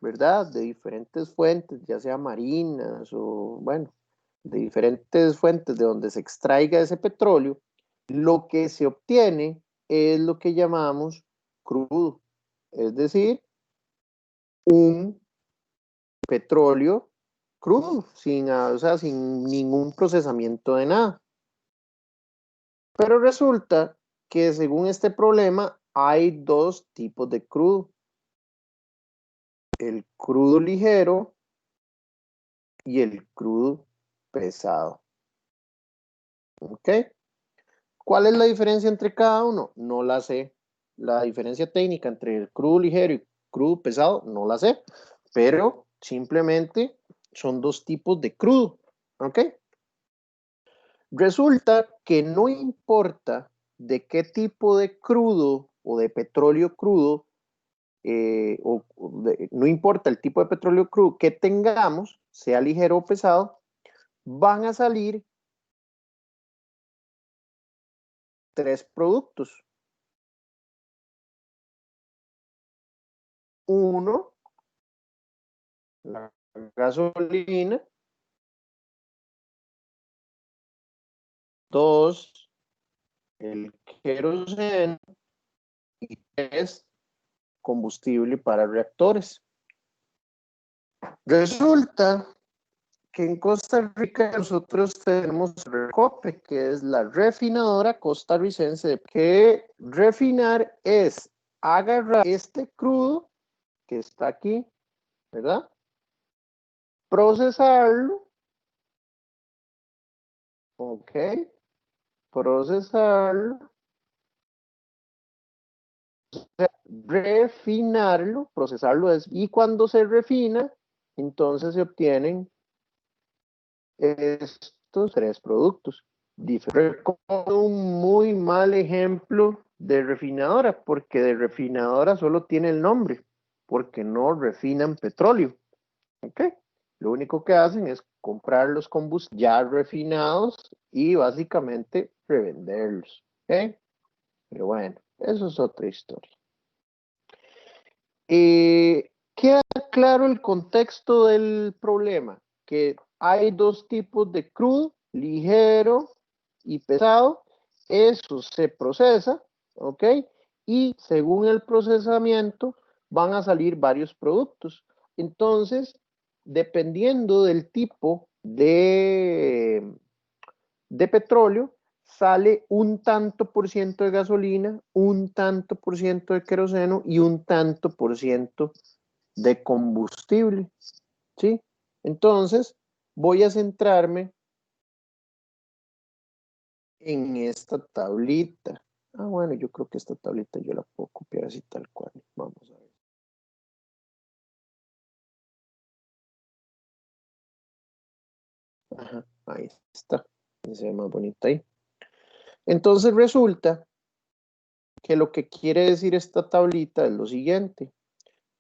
¿verdad? De diferentes fuentes, ya sea marinas o, bueno, de diferentes fuentes de donde se extraiga ese petróleo, lo que se obtiene es lo que llamamos crudo, es decir, un petróleo crudo, o sea, sin ningún procesamiento de nada. Pero resulta que según este problema hay dos tipos de crudo. El crudo ligero y el crudo pesado. ¿Ok? ¿Cuál es la diferencia entre cada uno? No la sé. La diferencia técnica entre el crudo ligero y crudo pesado no la sé, pero simplemente son dos tipos de crudo. ¿Ok? Resulta que no importa de qué tipo de crudo o de petróleo crudo, no importa el tipo de petróleo crudo que tengamos, sea ligero o pesado, van a salir tres productos. Uno, la gasolina. Dos, el queroseno. Y tres, combustible para reactores. Resulta que en Costa Rica nosotros tenemos Recope, que es la refinadora costarricense, que refinar es agarrar este crudo que está aquí, ¿verdad? Procesarlo, ok, procesarlo, refinarlo, procesarlo es, y cuando se refina, entonces se obtienen estos tres productos. Recuerdo un muy mal ejemplo de refinadora, porque de refinadora solo tiene el nombre, porque no refinan petróleo. ¿Ok? Lo único que hacen es comprar los combustibles ya refinados y básicamente revenderlos. ¿Ok? Pero bueno, eso es otra historia. Queda claro el contexto del problema, que hay dos tipos de crudo, ligero y pesado. Eso se procesa, ¿ok? Y según el procesamiento van a salir varios productos. Entonces, dependiendo del tipo de petróleo, sale un tanto por ciento de gasolina, un tanto por ciento de queroseno y un tanto por ciento de combustible, ¿sí? Entonces, voy a centrarme en esta tablita. Ah, bueno, yo creo que esta tablita yo la puedo copiar así tal cual. Vamos a ver. Ajá, ahí está. Se ve más bonita ahí. Entonces resulta que lo que quiere decir esta tablita es lo siguiente.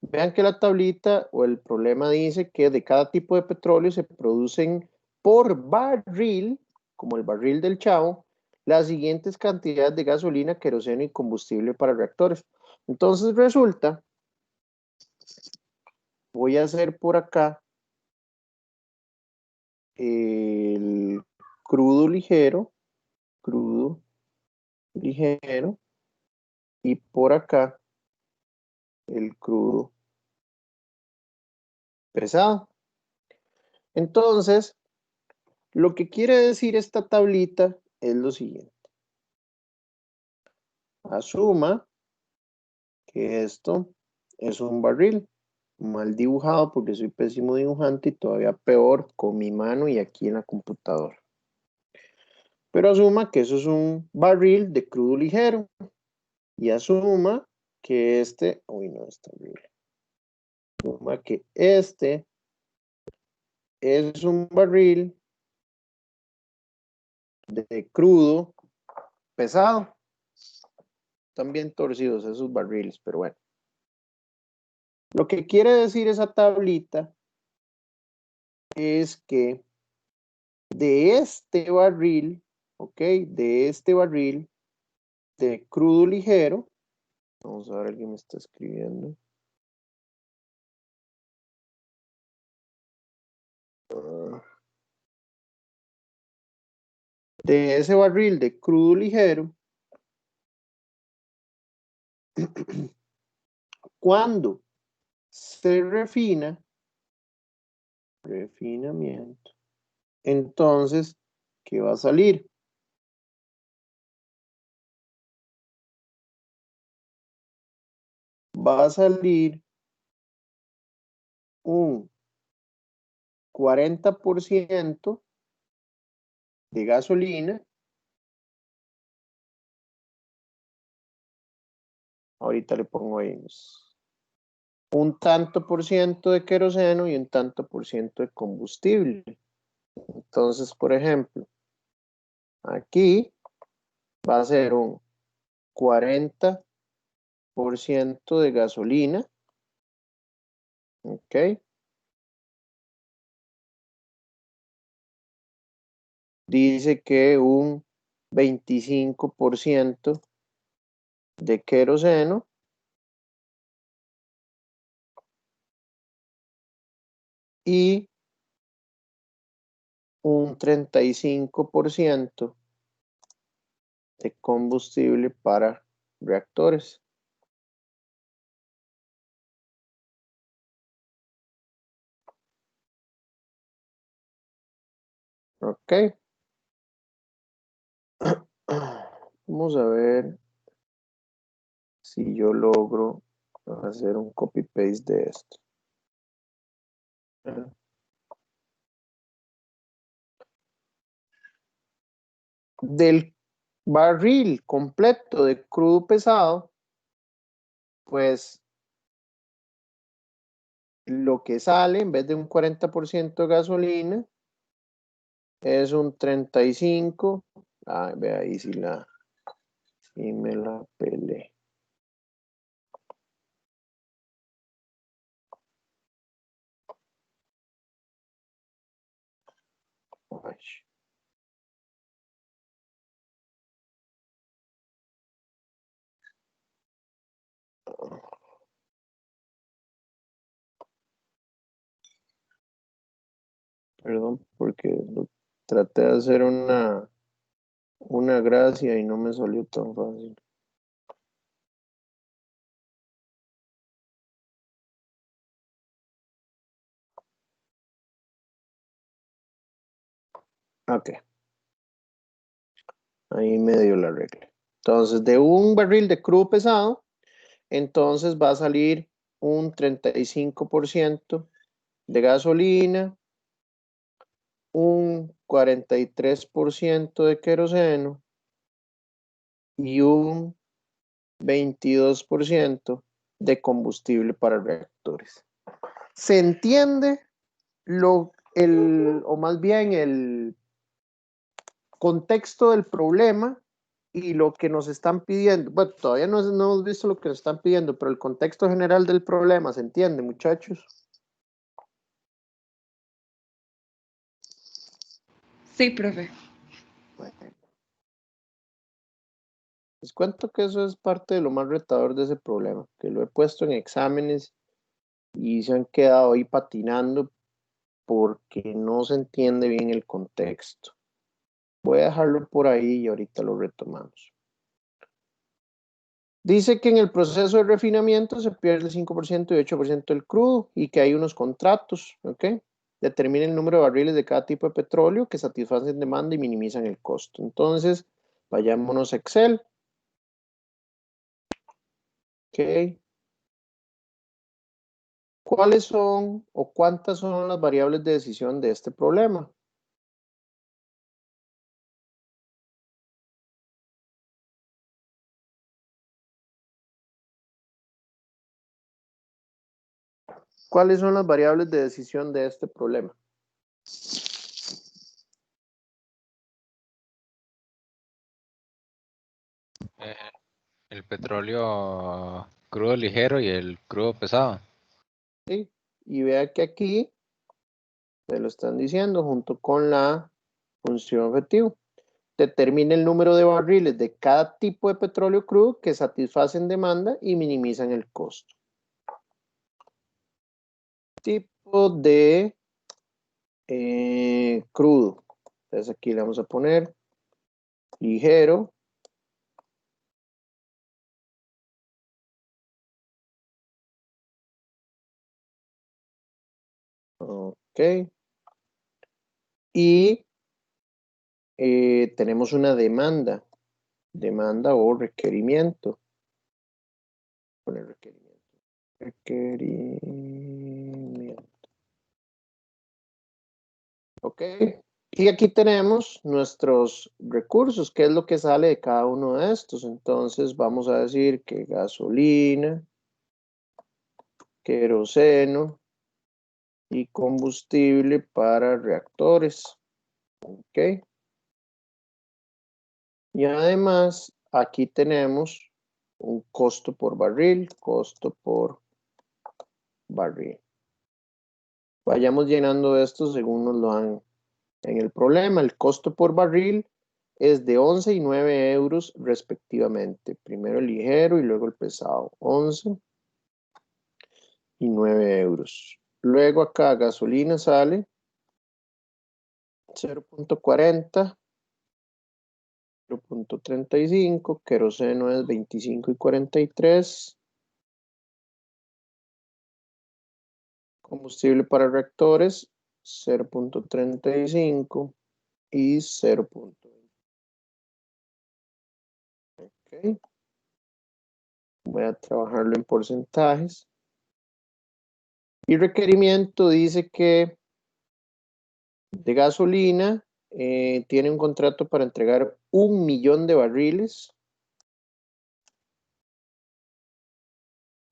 Vean que la tablita o el problema dice que de cada tipo de petróleo se producen por barril, como el barril del Chavo, las siguientes cantidades de gasolina, queroseno y combustible para reactores. Entonces resulta, voy a hacer por acá el crudo ligero, y por acá el crudo pesado. Entonces, lo que quiere decir esta tablita es lo siguiente. Asuma que esto es un barril mal dibujado porque soy pésimo dibujante y todavía peor con mi mano y aquí en la computadora. Pero asuma que eso es un barril de crudo ligero y asuma que este, uy no, está horrible. Asuma que este es un barril de crudo pesado. Están bien torcidos esos barriles, pero bueno. Lo que quiere decir esa tablita es que de este barril, ¿ok? De este barril de crudo ligero, vamos a ver, alguien me está escribiendo. De ese barril de crudo ligero, cuando se refina, refinamiento, entonces, ¿qué va a salir? Va a salir un 40% de gasolina. Ahorita le pongo ahí un tanto por ciento de queroseno y un tanto por ciento de combustible. Entonces, por ejemplo, aquí va a ser un 40% de gasolina. ¿Ok? Dice que un 25% de queroseno. Y un 35% de combustible para reactores. Ok. Vamos a ver si yo logro hacer un copy paste de esto. Del barril completo de crudo pesado, pues lo que sale en vez de un 40% de gasolina es un 35%. Ah, ve ahí si me la pelé. Ay. Perdón, porque traté de hacer una gracia y no me salió tan fácil. Ok. Ahí medio la regla. Entonces, de un barril de crudo pesado, entonces va a salir un 35% de gasolina, un 43% de queroseno y un 22% de combustible para reactores. ¿Se entiende o más bien el contexto del problema y lo que nos están pidiendo? Bueno, todavía no hemos visto lo que nos están pidiendo, pero el contexto general del problema, ¿se entiende, muchachos? Sí, profe. Bueno. Les cuento que eso es parte de lo más retador de ese problema, que lo he puesto en exámenes y se han quedado ahí patinando porque no se entiende bien el contexto. Voy a dejarlo por ahí y ahorita lo retomamos. Dice que en el proceso de refinamiento se pierde el 5% y 8% del crudo y que hay unos contratos, ¿ok? Determina el número de barriles de cada tipo de petróleo que satisfacen demanda y minimizan el costo. Entonces, vayámonos a Excel. Ok. ¿Cuáles son o cuántas son las variables de decisión de este problema? ¿Cuáles son las variables de decisión de este problema? El petróleo crudo ligero y el crudo pesado. ¿Sí? Y vea que aquí se lo están diciendo junto con la función objetivo. Determina el número de barriles de cada tipo de petróleo crudo que satisfacen demanda y minimizan el costo. Tipo de crudo. Entonces aquí le vamos a poner ligero. Ok. Y tenemos una demanda o requerimiento. Poner requerimiento. Ok. Y aquí tenemos nuestros recursos, qué es lo que sale de cada uno de estos. Entonces vamos a decir que gasolina, queroseno y combustible para reactores. Ok. Y además aquí tenemos un costo por barril, Vayamos llenando esto según nos lo dan en el problema. El costo por barril es de 11 y 9 euros respectivamente. Primero el ligero y luego el pesado. 11 y 9 euros. Luego acá gasolina sale 0.40, 0.35, queroseno es 25 y 43. Combustible para reactores 0.35 y 0.20. Ok. Voy a trabajarlo en porcentajes. Y requerimiento dice que de gasolina tiene un contrato para entregar 1 millón de barriles.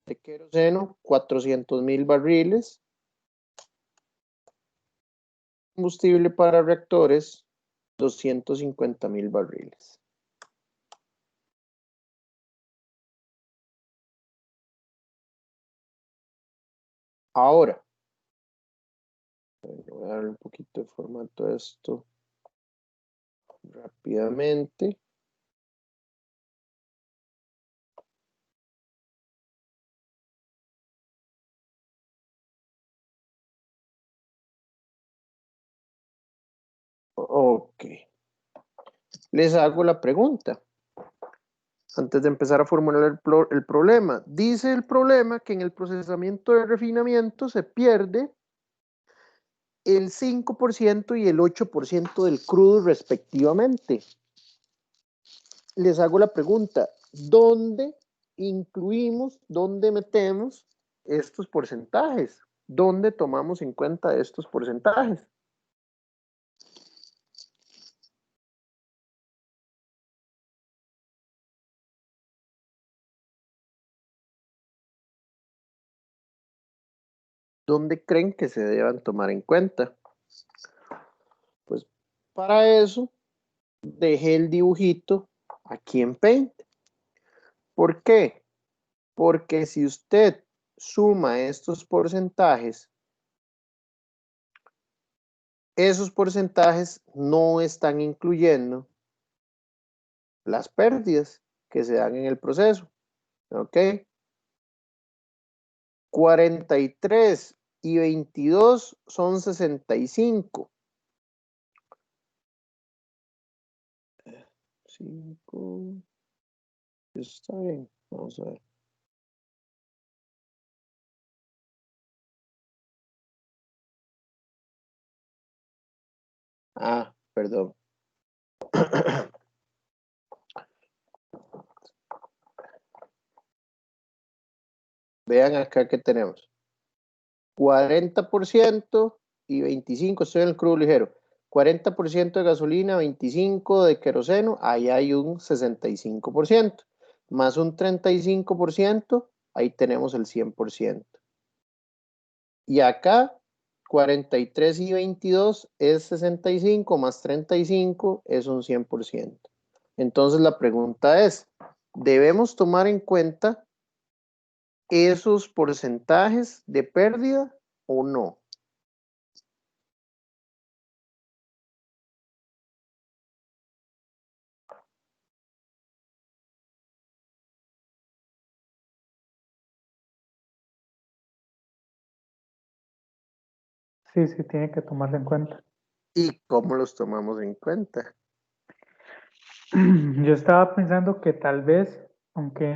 De queroseno, 400,000 barriles. Combustible para reactores, 250,000 barriles. Ahora, voy a darle un poquito de formato a esto rápidamente. Ok. Les hago la pregunta. Antes de empezar a formular el problema. Dice el problema que en el procesamiento de refinamiento se pierde el 5% y el 8% del crudo respectivamente. Les hago la pregunta, ¿dónde incluimos, dónde metemos estos porcentajes? ¿Dónde tomamos en cuenta estos porcentajes? ¿dónde creen que se deban tomar en cuenta? Pues para eso dejé el dibujito aquí en Paint. ¿Por qué? Porque si usted suma estos porcentajes, esos porcentajes no están incluyendo las pérdidas que se dan en el proceso. ¿Ok? 43 y 22 son 65. 5. Está bien. Vamos a ver. Ah, perdón. Vean acá que tenemos 40% y 25%, estoy en el crudo ligero. 40% de gasolina, 25% de queroseno, ahí hay un 65%. Más un 35%, ahí tenemos el 100%. Y acá 43 y 22 es 65 más 35 es un 100%. Entonces la pregunta es, ¿debemos tomar en cuenta esos porcentajes de pérdida o no? Sí, sí, tiene que tomarse en cuenta. ¿Y cómo los tomamos en cuenta? Yo estaba pensando que tal vez, aunque,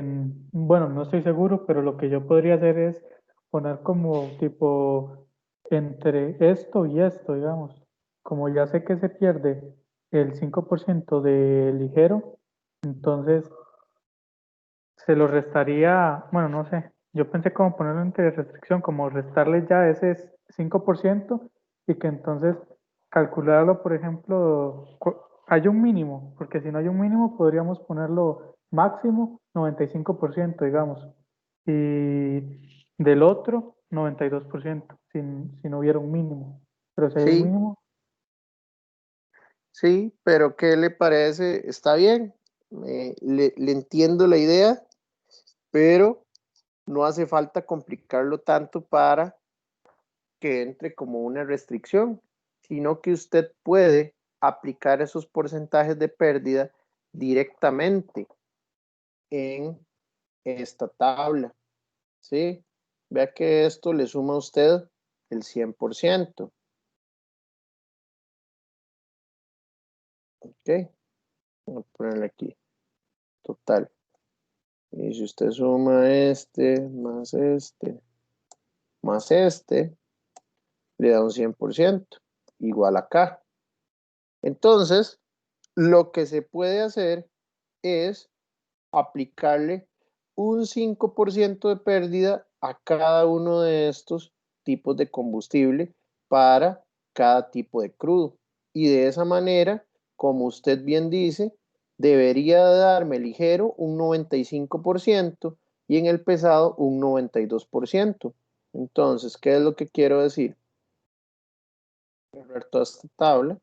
bueno, no estoy seguro, pero lo que yo podría hacer es poner como tipo entre esto y esto, digamos. Como ya sé que se pierde el 5% de ligero, entonces se lo restaría, bueno, no sé, yo pensé como ponerlo entre restricción, como restarle ya ese 5% y que entonces calcularlo, por ejemplo, hay un mínimo, porque si no hay un mínimo podríamos ponerlo máximo 95%, digamos, y del otro 92%, si no hubiera un mínimo. Pero si hay un Sí, mínimo, sí, pero ¿qué le parece? Está bien, le entiendo la idea, pero no hace falta complicarlo tanto para que entre como una restricción, sino que usted puede aplicar esos porcentajes de pérdida directamente en esta tabla, ¿sí? Vea que esto le suma a usted el 100%. Ok, voy a ponerle aquí, total. Y si usted suma este, más este, le da un 100%, igual acá. Entonces, lo que se puede hacer es aplicarle un 5% de pérdida a cada uno de estos tipos de combustible para cada tipo de crudo. Y de esa manera, como usted bien dice, debería darme ligero un 95% y en el pesado un 92%. Entonces, ¿qué es lo que quiero decir? Ver toda esta tabla.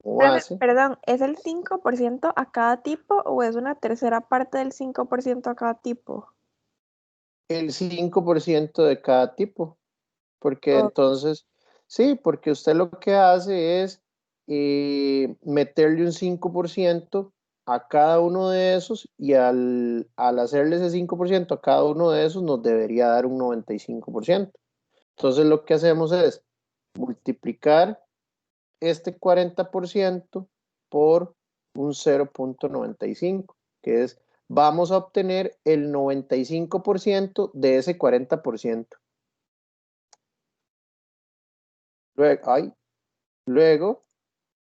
¿Cómo hace? Perdón, ¿es el 5% a cada tipo o es una tercera parte del 5% a cada tipo? El 5% de cada tipo. Porque entonces, sí, porque usted lo que hace es meterle un 5% a cada uno de esos y al hacerle ese 5% a cada uno de esos nos debería dar un 95%. Entonces lo que hacemos es multiplicar este 40% por un 0.95, que es, vamos a obtener el 95% de ese 40%. Luego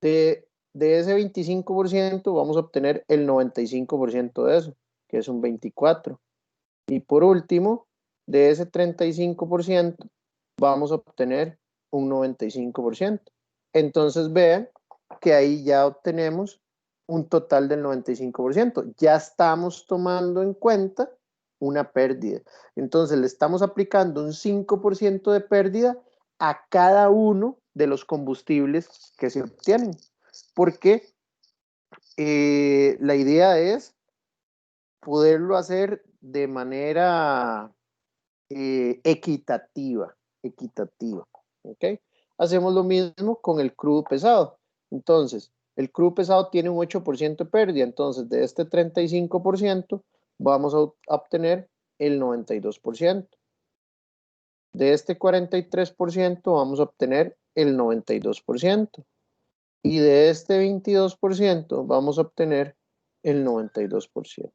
de ese 25% vamos a obtener el 95% de eso, que es un 24%. Y por último, de ese 35% vamos a obtener un 95%. Entonces vean que ahí ya obtenemos un total del 95%. Ya estamos tomando en cuenta una pérdida. Entonces le estamos aplicando un 5% de pérdida a cada uno de los combustibles que se obtienen. Porque la idea es poderlo hacer de manera equitativa. ¿Ok? Hacemos lo mismo con el crudo pesado. Entonces, el crudo pesado tiene un 8% de pérdida. Entonces, de este 35%, vamos a obtener el 92%. De este 43%, vamos a obtener el 92%. Y de este 22%, vamos a obtener el 92%.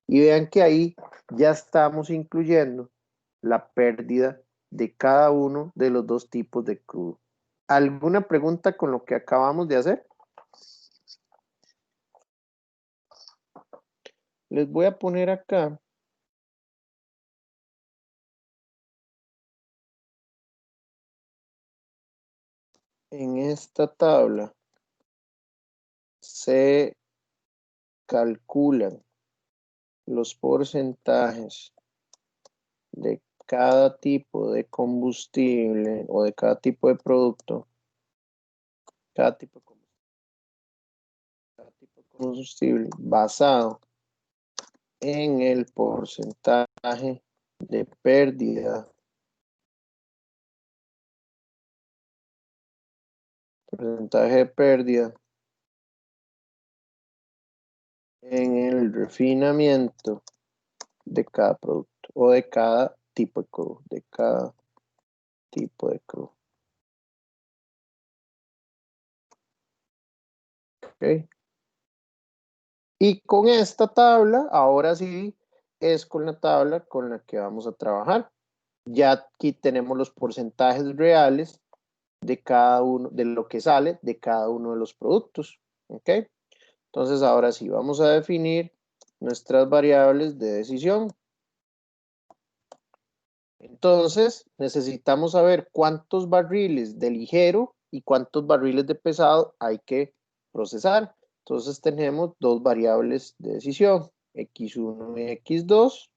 Y vean que ahí ya estamos incluyendo la pérdida de cada uno de los dos tipos de crudo. ¿Alguna pregunta con lo que acabamos de hacer? Les voy a poner acá en esta tabla se calculan los porcentajes de cada tipo de combustible o de cada tipo de producto, cada tipo de combustible basado en el porcentaje de pérdida, en el refinamiento de cada producto o de cada tipo de crudo, ¿ok? Y con esta tabla, ahora sí, es con la tabla con la que vamos a trabajar. Ya aquí tenemos los porcentajes reales de cada uno, de lo que sale de cada uno de los productos, ¿ok? Entonces, ahora sí, vamos a definir nuestras variables de decisión. Entonces, necesitamos saber cuántos barriles de ligero y cuántos barriles de pesado hay que procesar. Entonces, tenemos dos variables de decisión, X1 y X2.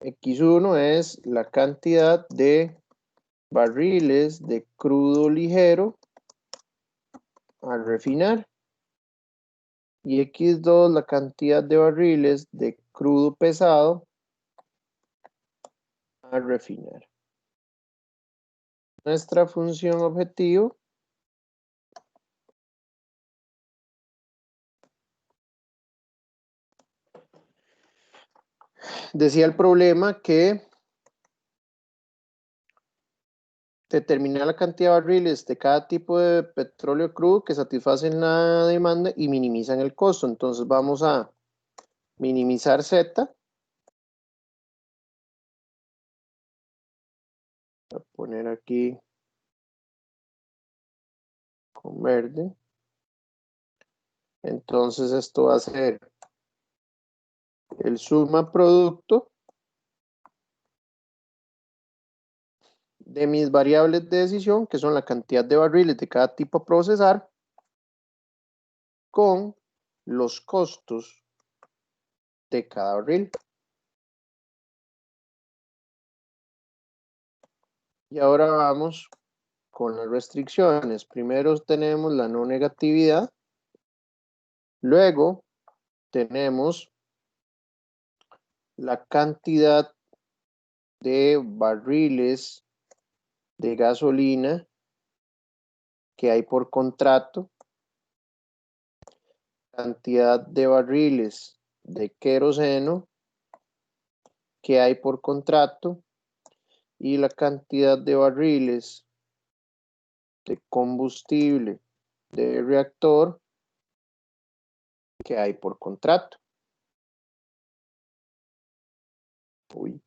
X1 es la cantidad de barriles de crudo ligero al refinar. Y X2 la cantidad de barriles de crudo pesado al refinar. Nuestra función objetivo decía el problema que determinar la cantidad de barriles de cada tipo de petróleo crudo que satisfacen la demanda y minimizan el costo. Entonces vamos a minimizar Z. Voy a poner aquí con verde. Entonces esto va a ser el suma producto de mis variables de decisión, que son la cantidad de barriles de cada tipo a procesar, con los costos de cada barril. Y ahora vamos con las restricciones. Primero tenemos la no negatividad. Luego tenemos la cantidad de barriles de gasolina que hay por contrato, cantidad de barriles de queroseno que hay por contrato y la cantidad de barriles de combustible de reactor que hay por contrato. Uy.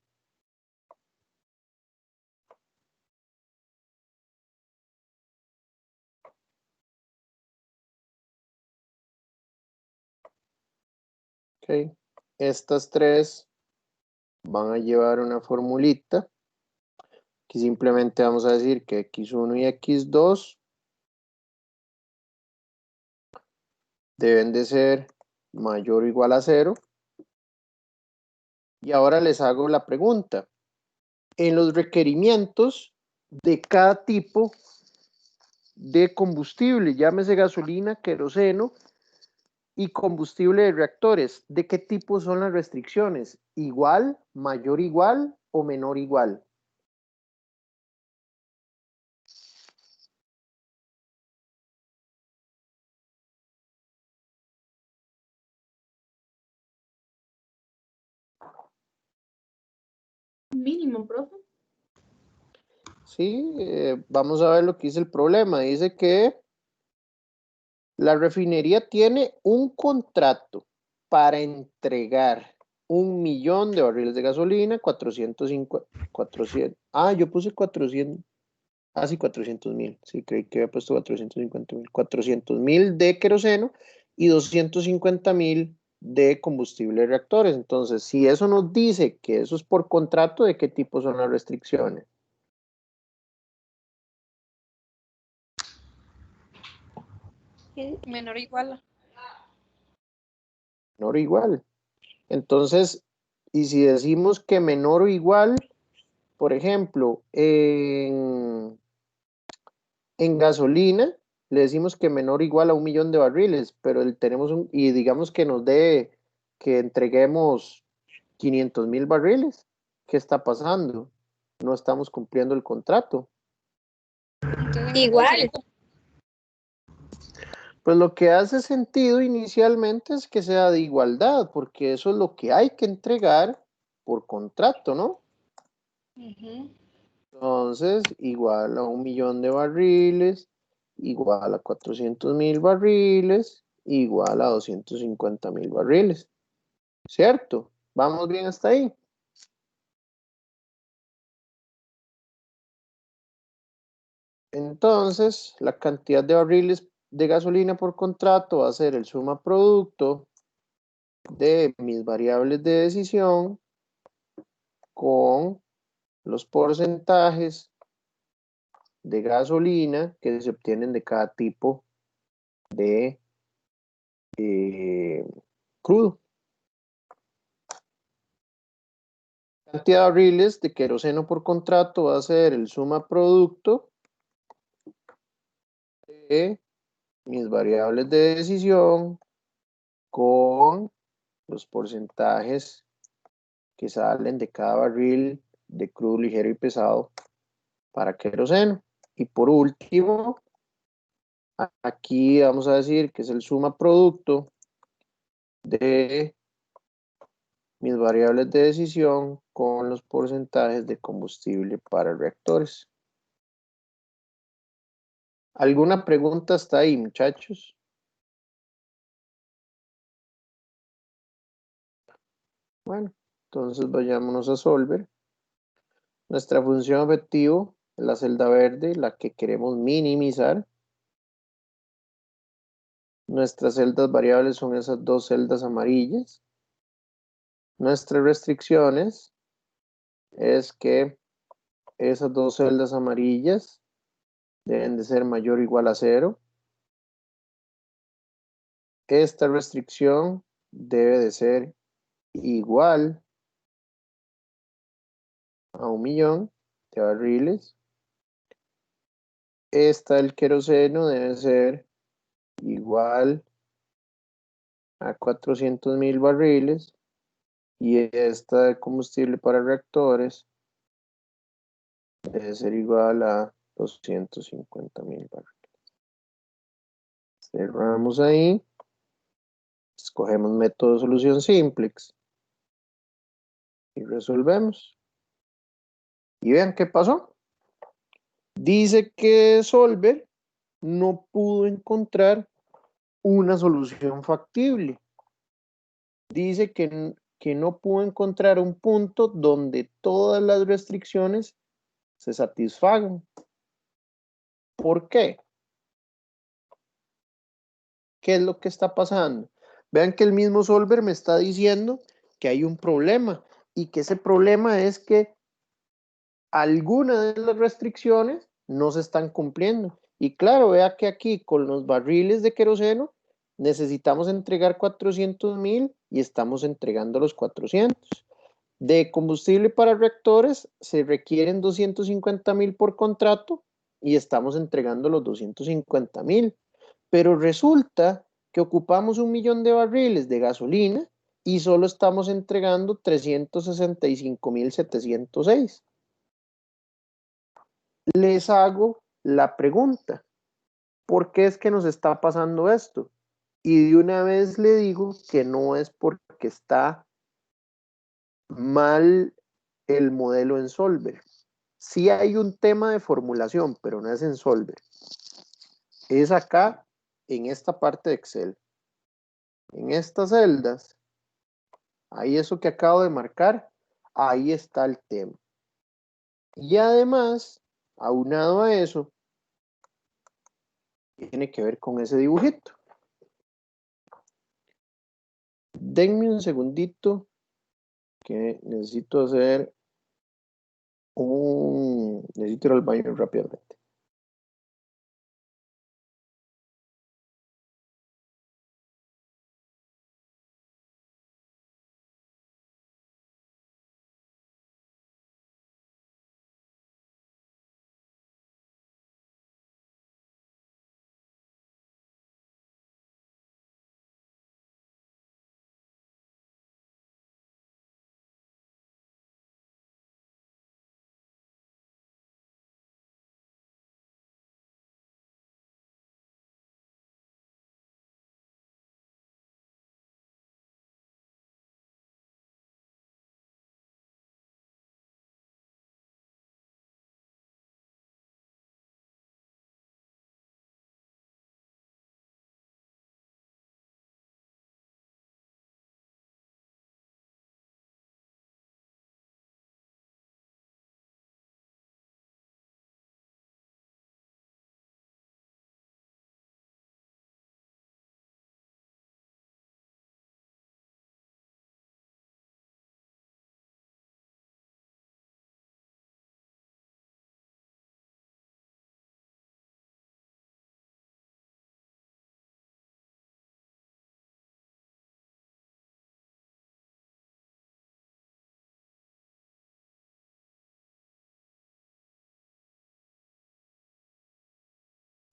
Ok, estas tres van a llevar una formulita que simplemente vamos a decir que X1 y X2 deben de ser mayor o igual a 0. Y ahora les hago la pregunta. En los requerimientos de cada tipo de combustible, llámese gasolina, queroseno y combustible de reactores, ¿de qué tipo son las restricciones? ¿Igual, mayor igual o menor igual? Mínimo, profe. Sí, vamos a ver lo que dice el problema. Dice que la refinería tiene un contrato para entregar 1.000.000 de barriles de gasolina, 400, yo puse 400, sí, 400.000, sí, creí que había puesto 450.000, 400.000 de queroseno y 250.000 de combustible de reactores. Entonces, si eso nos dice que eso es por contrato, ¿de qué tipo son las restricciones? Menor o igual a. Menor o igual. Entonces, y si decimos que menor o igual, por ejemplo, en gasolina, le decimos que menor o igual a 1.000.000 de barriles, pero tenemos y digamos que nos dé, que entreguemos 500.000 barriles. ¿Qué está pasando? No estamos cumpliendo el contrato. Igual. Pues lo que hace sentido inicialmente es que sea de igualdad, porque eso es lo que hay que entregar por contrato, ¿no? Entonces, igual a 1.000.000 de barriles, igual a 400.000 barriles, igual a 250.000 barriles. ¿Cierto? ¿Vamos bien hasta ahí? Entonces, la cantidad de barriles de gasolina por contrato va a ser el suma producto de mis variables de decisión con los porcentajes de gasolina que se obtienen de cada tipo de crudo. La cantidad de barriles de queroseno por contrato va a ser el suma producto de mis variables de decisión con los porcentajes que salen de cada barril de crudo ligero y pesado para queroseno. Y por último, aquí vamos a decir que es el suma producto de mis variables de decisión con los porcentajes de combustible para reactores. ¿Alguna pregunta hasta ahí, muchachos? Bueno, entonces vayámonos a Solver. Nuestra función objetivo es la celda verde, la que queremos minimizar. Nuestras celdas variables son esas dos celdas amarillas. Nuestras restricciones es que esas dos celdas amarillas deben de ser mayor o igual a 0. Esta restricción debe de ser igual a 1.000.000 de barriles. Esta del queroseno debe ser igual a 400.000 barriles. Y esta de combustible para reactores debe ser igual a 250.000 barriles. Cerramos ahí. Escogemos método de solución simplex. Y resolvemos. Y vean qué pasó. Dice que Solver no pudo encontrar una solución factible. Dice que no pudo encontrar un punto donde todas las restricciones se satisfagan. ¿Por qué? ¿Qué es lo que está pasando? Vean que el mismo Solver me está diciendo que hay un problema y que ese problema es que algunas de las restricciones no se están cumpliendo. Y claro, vea que aquí con los barriles de queroseno necesitamos entregar 400.000 y estamos entregando los 400. De combustible para reactores se requieren 250.000 por contrato y estamos entregando los 250.000. Pero resulta que ocupamos 1.000.000 de barriles de gasolina y solo estamos entregando 365.706. Les hago la pregunta, ¿por qué es que nos está pasando esto? Y de una vez le digo que no es porque está mal el modelo en Solver. Sí hay un tema de formulación, pero no es en Solver. Es acá, en esta parte de Excel. En estas celdas, ahí eso que acabo de marcar, ahí está el tema. Y además, aunado a eso, tiene que ver con ese dibujito. Denme un segundito que necesito hacer necesito ir al baño rápidamente.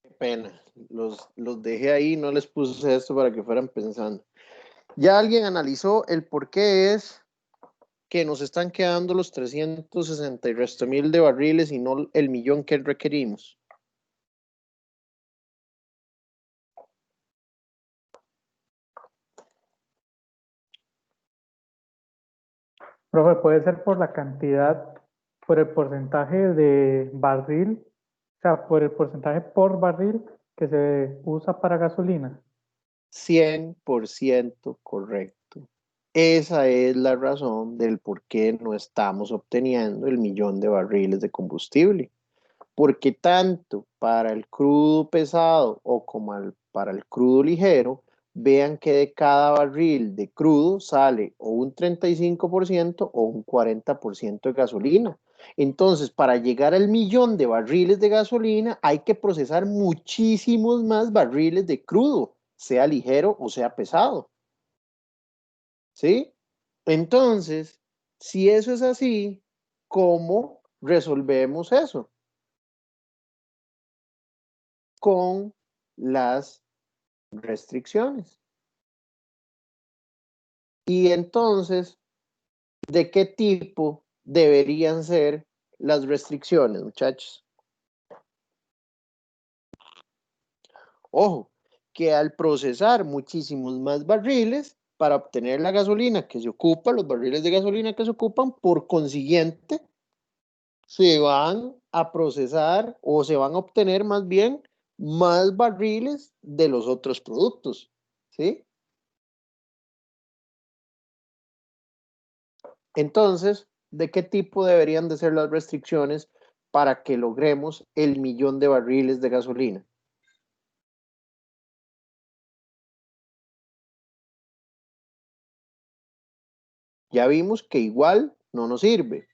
Qué pena, los dejé ahí, no les puse esto para que fueran pensando. Ya alguien analizó el por qué es que nos están quedando los 360 y resto mil de barriles y no el 1.000.000 que requerimos. Profe, puede ser por la cantidad, por el porcentaje de barril, o sea, por el porcentaje por barril que se usa para gasolina. 100% correcto. Esa es la razón del por qué no estamos obteniendo el 1.000.000 de barriles de combustible. Porque tanto para el crudo pesado o como para el crudo ligero, vean que de cada barril de crudo sale o un 35% o un 40% de gasolina. Entonces, para llegar al 1.000.000 de barriles de gasolina, hay que procesar muchísimos más barriles de crudo, sea ligero o sea pesado. ¿Sí? Entonces, si eso es así, ¿cómo resolvemos eso? Con las restricciones. Y entonces, ¿de qué tipo deberían ser las restricciones, muchachos? Ojo, que al procesar muchísimos más barriles para obtener la gasolina que se ocupa, los barriles de gasolina que se ocupan, por consiguiente, se van a procesar o se van a obtener más bien más barriles de los otros productos, ¿sí? Entonces, ¿de qué tipo deberían de ser las restricciones para que logremos el 1.000.000 de barriles de gasolina? Ya vimos que igual no nos sirve.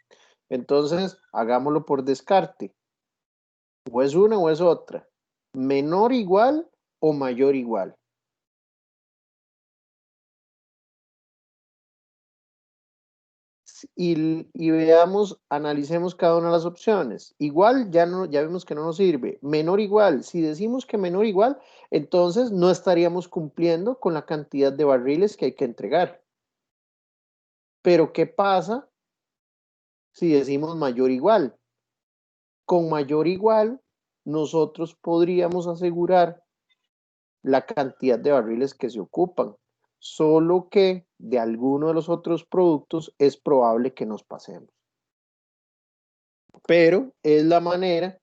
Entonces, hagámoslo por descarte. O es una o es otra. Menor igual o mayor igual. y veamos, analicemos cada una de las opciones. Igual ya vimos que no nos sirve. Menor igual, si decimos que menor igual, entonces no estaríamos cumpliendo con la cantidad de barriles que hay que entregar. Pero ¿qué pasa si decimos mayor igual? Con mayor igual, nosotros podríamos asegurar la cantidad de barriles que se ocupan, solo que de alguno de los otros productos es probable que nos pasemos. Pero es la manera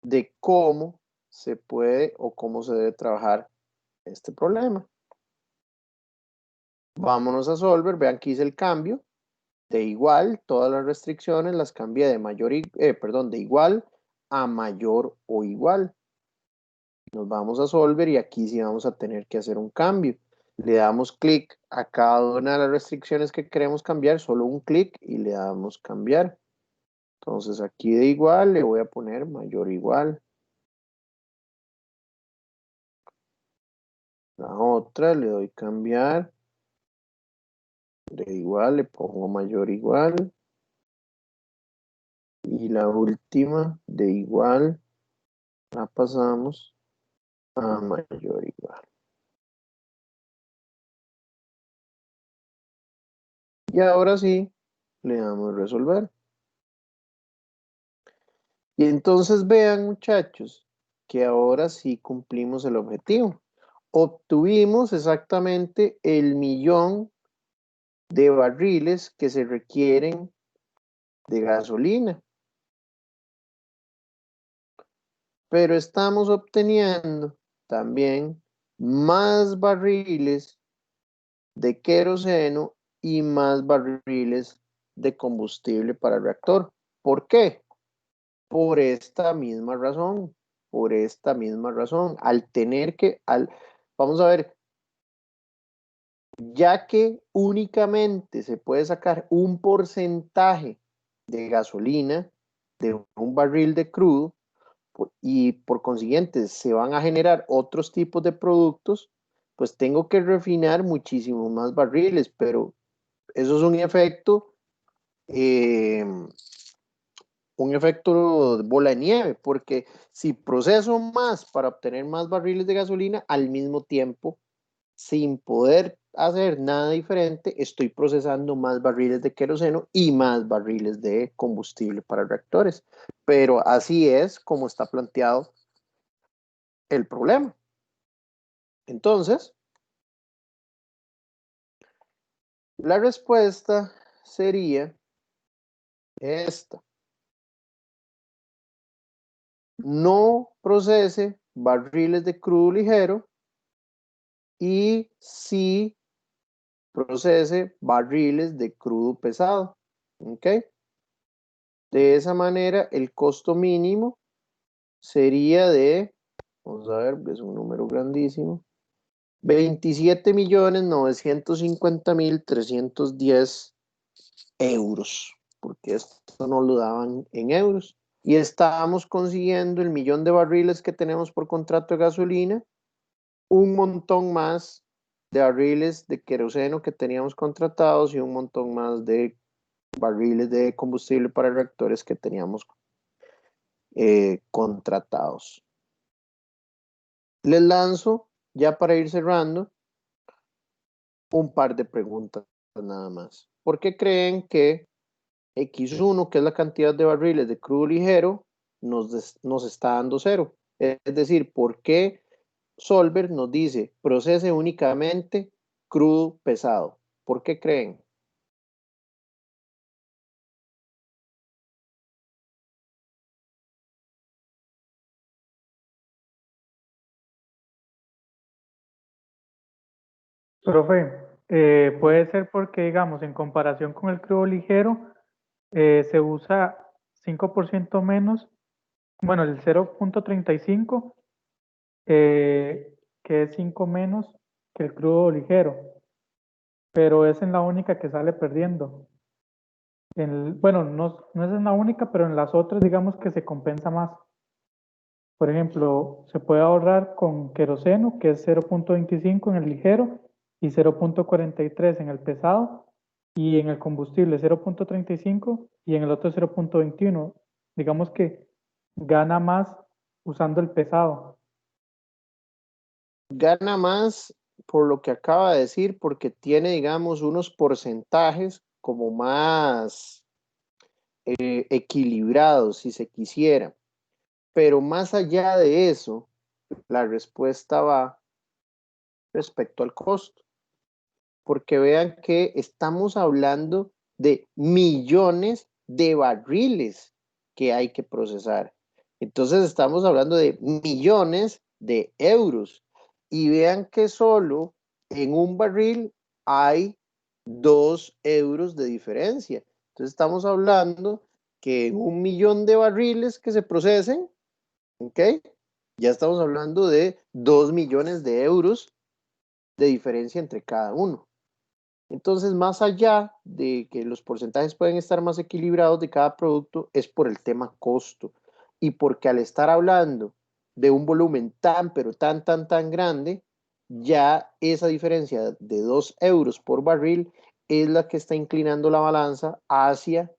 de cómo se puede o cómo se debe trabajar este problema. Vámonos a Solver, vean que hice el cambio de igual, todas las restricciones las cambié de de igual a mayor o igual. Nos vamos a Solver y aquí sí vamos a tener que hacer un cambio. Le damos clic a cada una de las restricciones que queremos cambiar, solo un clic y le damos cambiar. Entonces aquí de igual le voy a poner mayor o igual. La otra le doy cambiar. De igual le pongo mayor igual. Y la última de igual la pasamos a mayor igual. Y ahora sí le damos resolver. Y entonces vean, muchachos, que ahora sí cumplimos el objetivo. Obtuvimos exactamente el 1.000.000 de barriles que se requieren de gasolina. Pero estamos obteniendo también más barriles de queroseno y más barriles de combustible para el reactor. ¿Por qué? Por esta misma razón. Por esta misma razón. Vamos a ver, ya que únicamente se puede sacar un porcentaje de gasolina de un barril de crudo y por consiguiente se van a generar otros tipos de productos, pues tengo que refinar muchísimos más barriles, pero eso es un efecto bola de nieve, porque si proceso más para obtener más barriles de gasolina, al mismo tiempo, sin poder hacer nada diferente, estoy procesando más barriles de queroseno y más barriles de combustible para reactores. Pero así es como está planteado el problema. Entonces, la respuesta sería esta. No procese barriles de crudo ligero y sí procese barriles de crudo pesado. ¿Ok? De esa manera, el costo mínimo sería de, vamos a ver, es un número grandísimo, 27.950.310 euros, porque esto no lo daban en euros. Y estábamos consiguiendo el 1.000.000 de barriles que tenemos por contrato de gasolina, un montón más de barriles de queroseno que teníamos contratados y un montón más de barriles de combustible para reactores que teníamos contratados. Les lanzo, ya para ir cerrando, un par de preguntas nada más. ¿Por qué creen que X1, que es la cantidad de barriles de crudo ligero, nos está dando 0? Es decir, ¿por qué Solver nos dice procese únicamente crudo pesado? ¿Por qué creen? Profe, puede ser porque, digamos, en comparación con el crudo ligero, se usa 5% menos, bueno, el 0.35, que es 5 menos que el crudo ligero, pero es en la única que sale perdiendo. Bueno, no es en la única, pero en las otras, digamos que se compensa más. Por ejemplo, se puede ahorrar con queroseno, que es 0.25 en el ligero y 0.43 en el pesado, y en el combustible 0.35 y en el otro 0.21. Digamos que gana más usando el pesado. Gana más por lo que acaba de decir, porque tiene, digamos, unos porcentajes como más equilibrados, si se quisiera. Pero más allá de eso, la respuesta va respecto al costo. Porque vean que estamos hablando de millones de barriles que hay que procesar. Entonces estamos hablando de millones de euros. Y vean que solo en un barril hay 2 euros de diferencia. Entonces estamos hablando que en 1 millón de barriles que se procesen, ¿ok? Ya estamos hablando de 2 millones de euros de diferencia entre cada uno. Entonces, más allá de que los porcentajes pueden estar más equilibrados de cada producto, es por el tema costo. Y porque al estar hablando de un volumen tan, pero tan grande, ya esa diferencia de 2 euros por barril es la que está inclinando la balanza hacia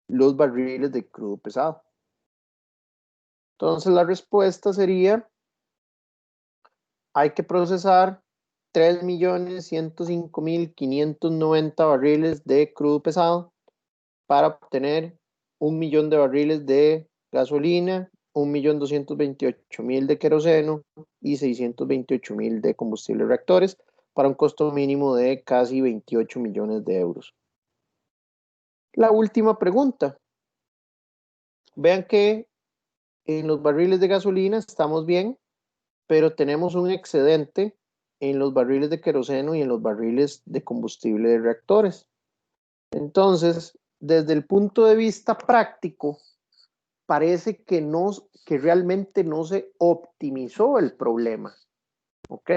los barriles de crudo pesado. Entonces, la respuesta sería, hay que procesar 3.105.590 barriles de crudo pesado para obtener 1 millón de barriles de gasolina, 1.228.000 de queroseno y 628.000 de combustibles reactores para un costo mínimo de casi 28 millones de euros. La última pregunta. Vean que en los barriles de gasolina estamos bien, pero tenemos un excedente en los barriles de queroseno y en los barriles de combustible de reactores. Entonces, desde el punto de vista práctico, parece que realmente no se optimizó el problema, ¿ok?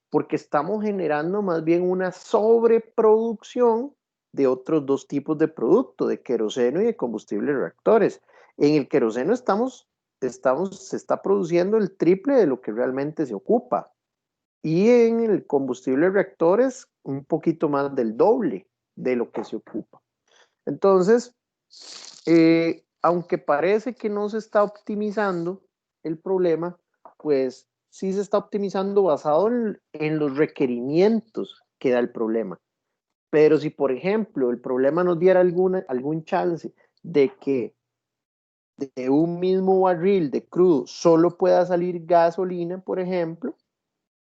Porque estamos generando más bien una sobreproducción de otros dos tipos de producto, de queroseno y de combustible de reactores. En el queroseno se está produciendo el triple de lo que realmente se ocupa. Y en el combustible de reactores, un poquito más del doble de lo que se ocupa. Entonces, aunque parece que no se está optimizando el problema, pues sí se está optimizando basado en los requerimientos que da el problema. Pero si, por ejemplo, el problema nos diera algún chance de que de un mismo barril de crudo solo pueda salir gasolina, por ejemplo,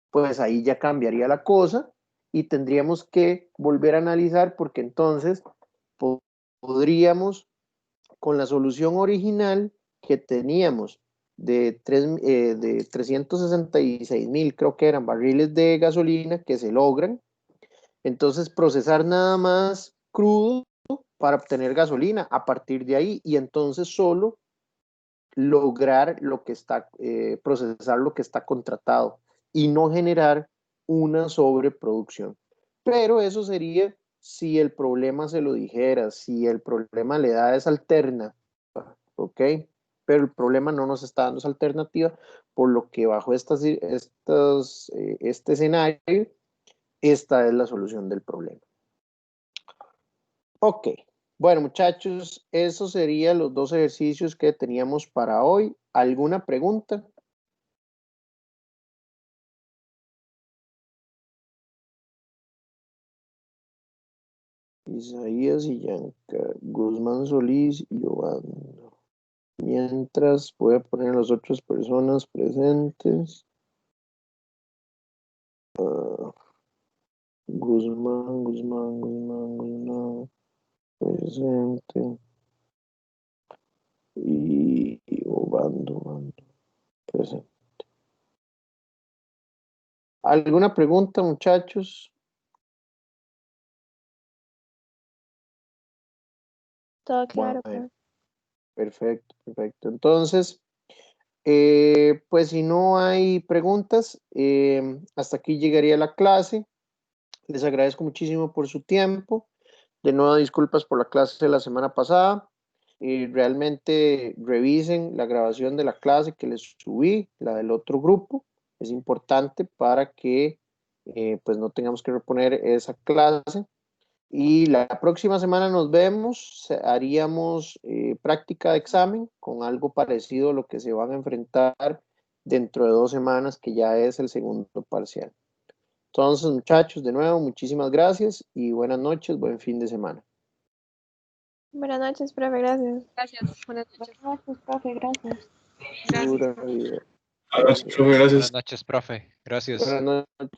pues ahí ya cambiaría la cosa y tendríamos que volver a analizar, porque entonces podríamos, con la solución original que teníamos de 366.000, creo que eran barriles de gasolina que se logran, entonces procesar nada más crudo para obtener gasolina a partir de ahí, y entonces solo lograr lo que está, procesar lo que está contratado y no generar una sobreproducción. Pero eso sería si el problema se lo dijera, si el problema le da esa alternativa, ¿ok? Pero el problema no nos está dando esa alternativa, por lo que bajo este escenario, esta es la solución del problema. Ok. Bueno, muchachos, esos serían los dos ejercicios que teníamos para hoy. ¿Alguna pregunta? Isaías y Yanka, Guzmán Solís y Obando. Mientras voy a poner a las otras personas presentes. Guzmán presente. Y Obando presente. ¿Alguna pregunta, muchachos? Todo claro. Bueno, perfecto. Entonces, pues si no hay preguntas, hasta aquí llegaría la clase. Les agradezco muchísimo por su tiempo. De nuevo, disculpas por la clase de la semana pasada. Realmente revisen la grabación de la clase que les subí, la del otro grupo. Es importante para que pues no tengamos que reponer esa clase. Y la próxima semana nos vemos, haríamos práctica de examen con algo parecido a lo que se van a enfrentar dentro de 2 semanas, que ya es el segundo parcial. Entonces, muchachos, de nuevo, muchísimas gracias y buenas noches, buen fin de semana. Buenas noches, profe, gracias. Gracias. Buenas noches. Buenas noches, profe, gracias. Pura vida. Buenas noches, profe, gracias. Buenas noches, profe. Gracias. Buenas noches.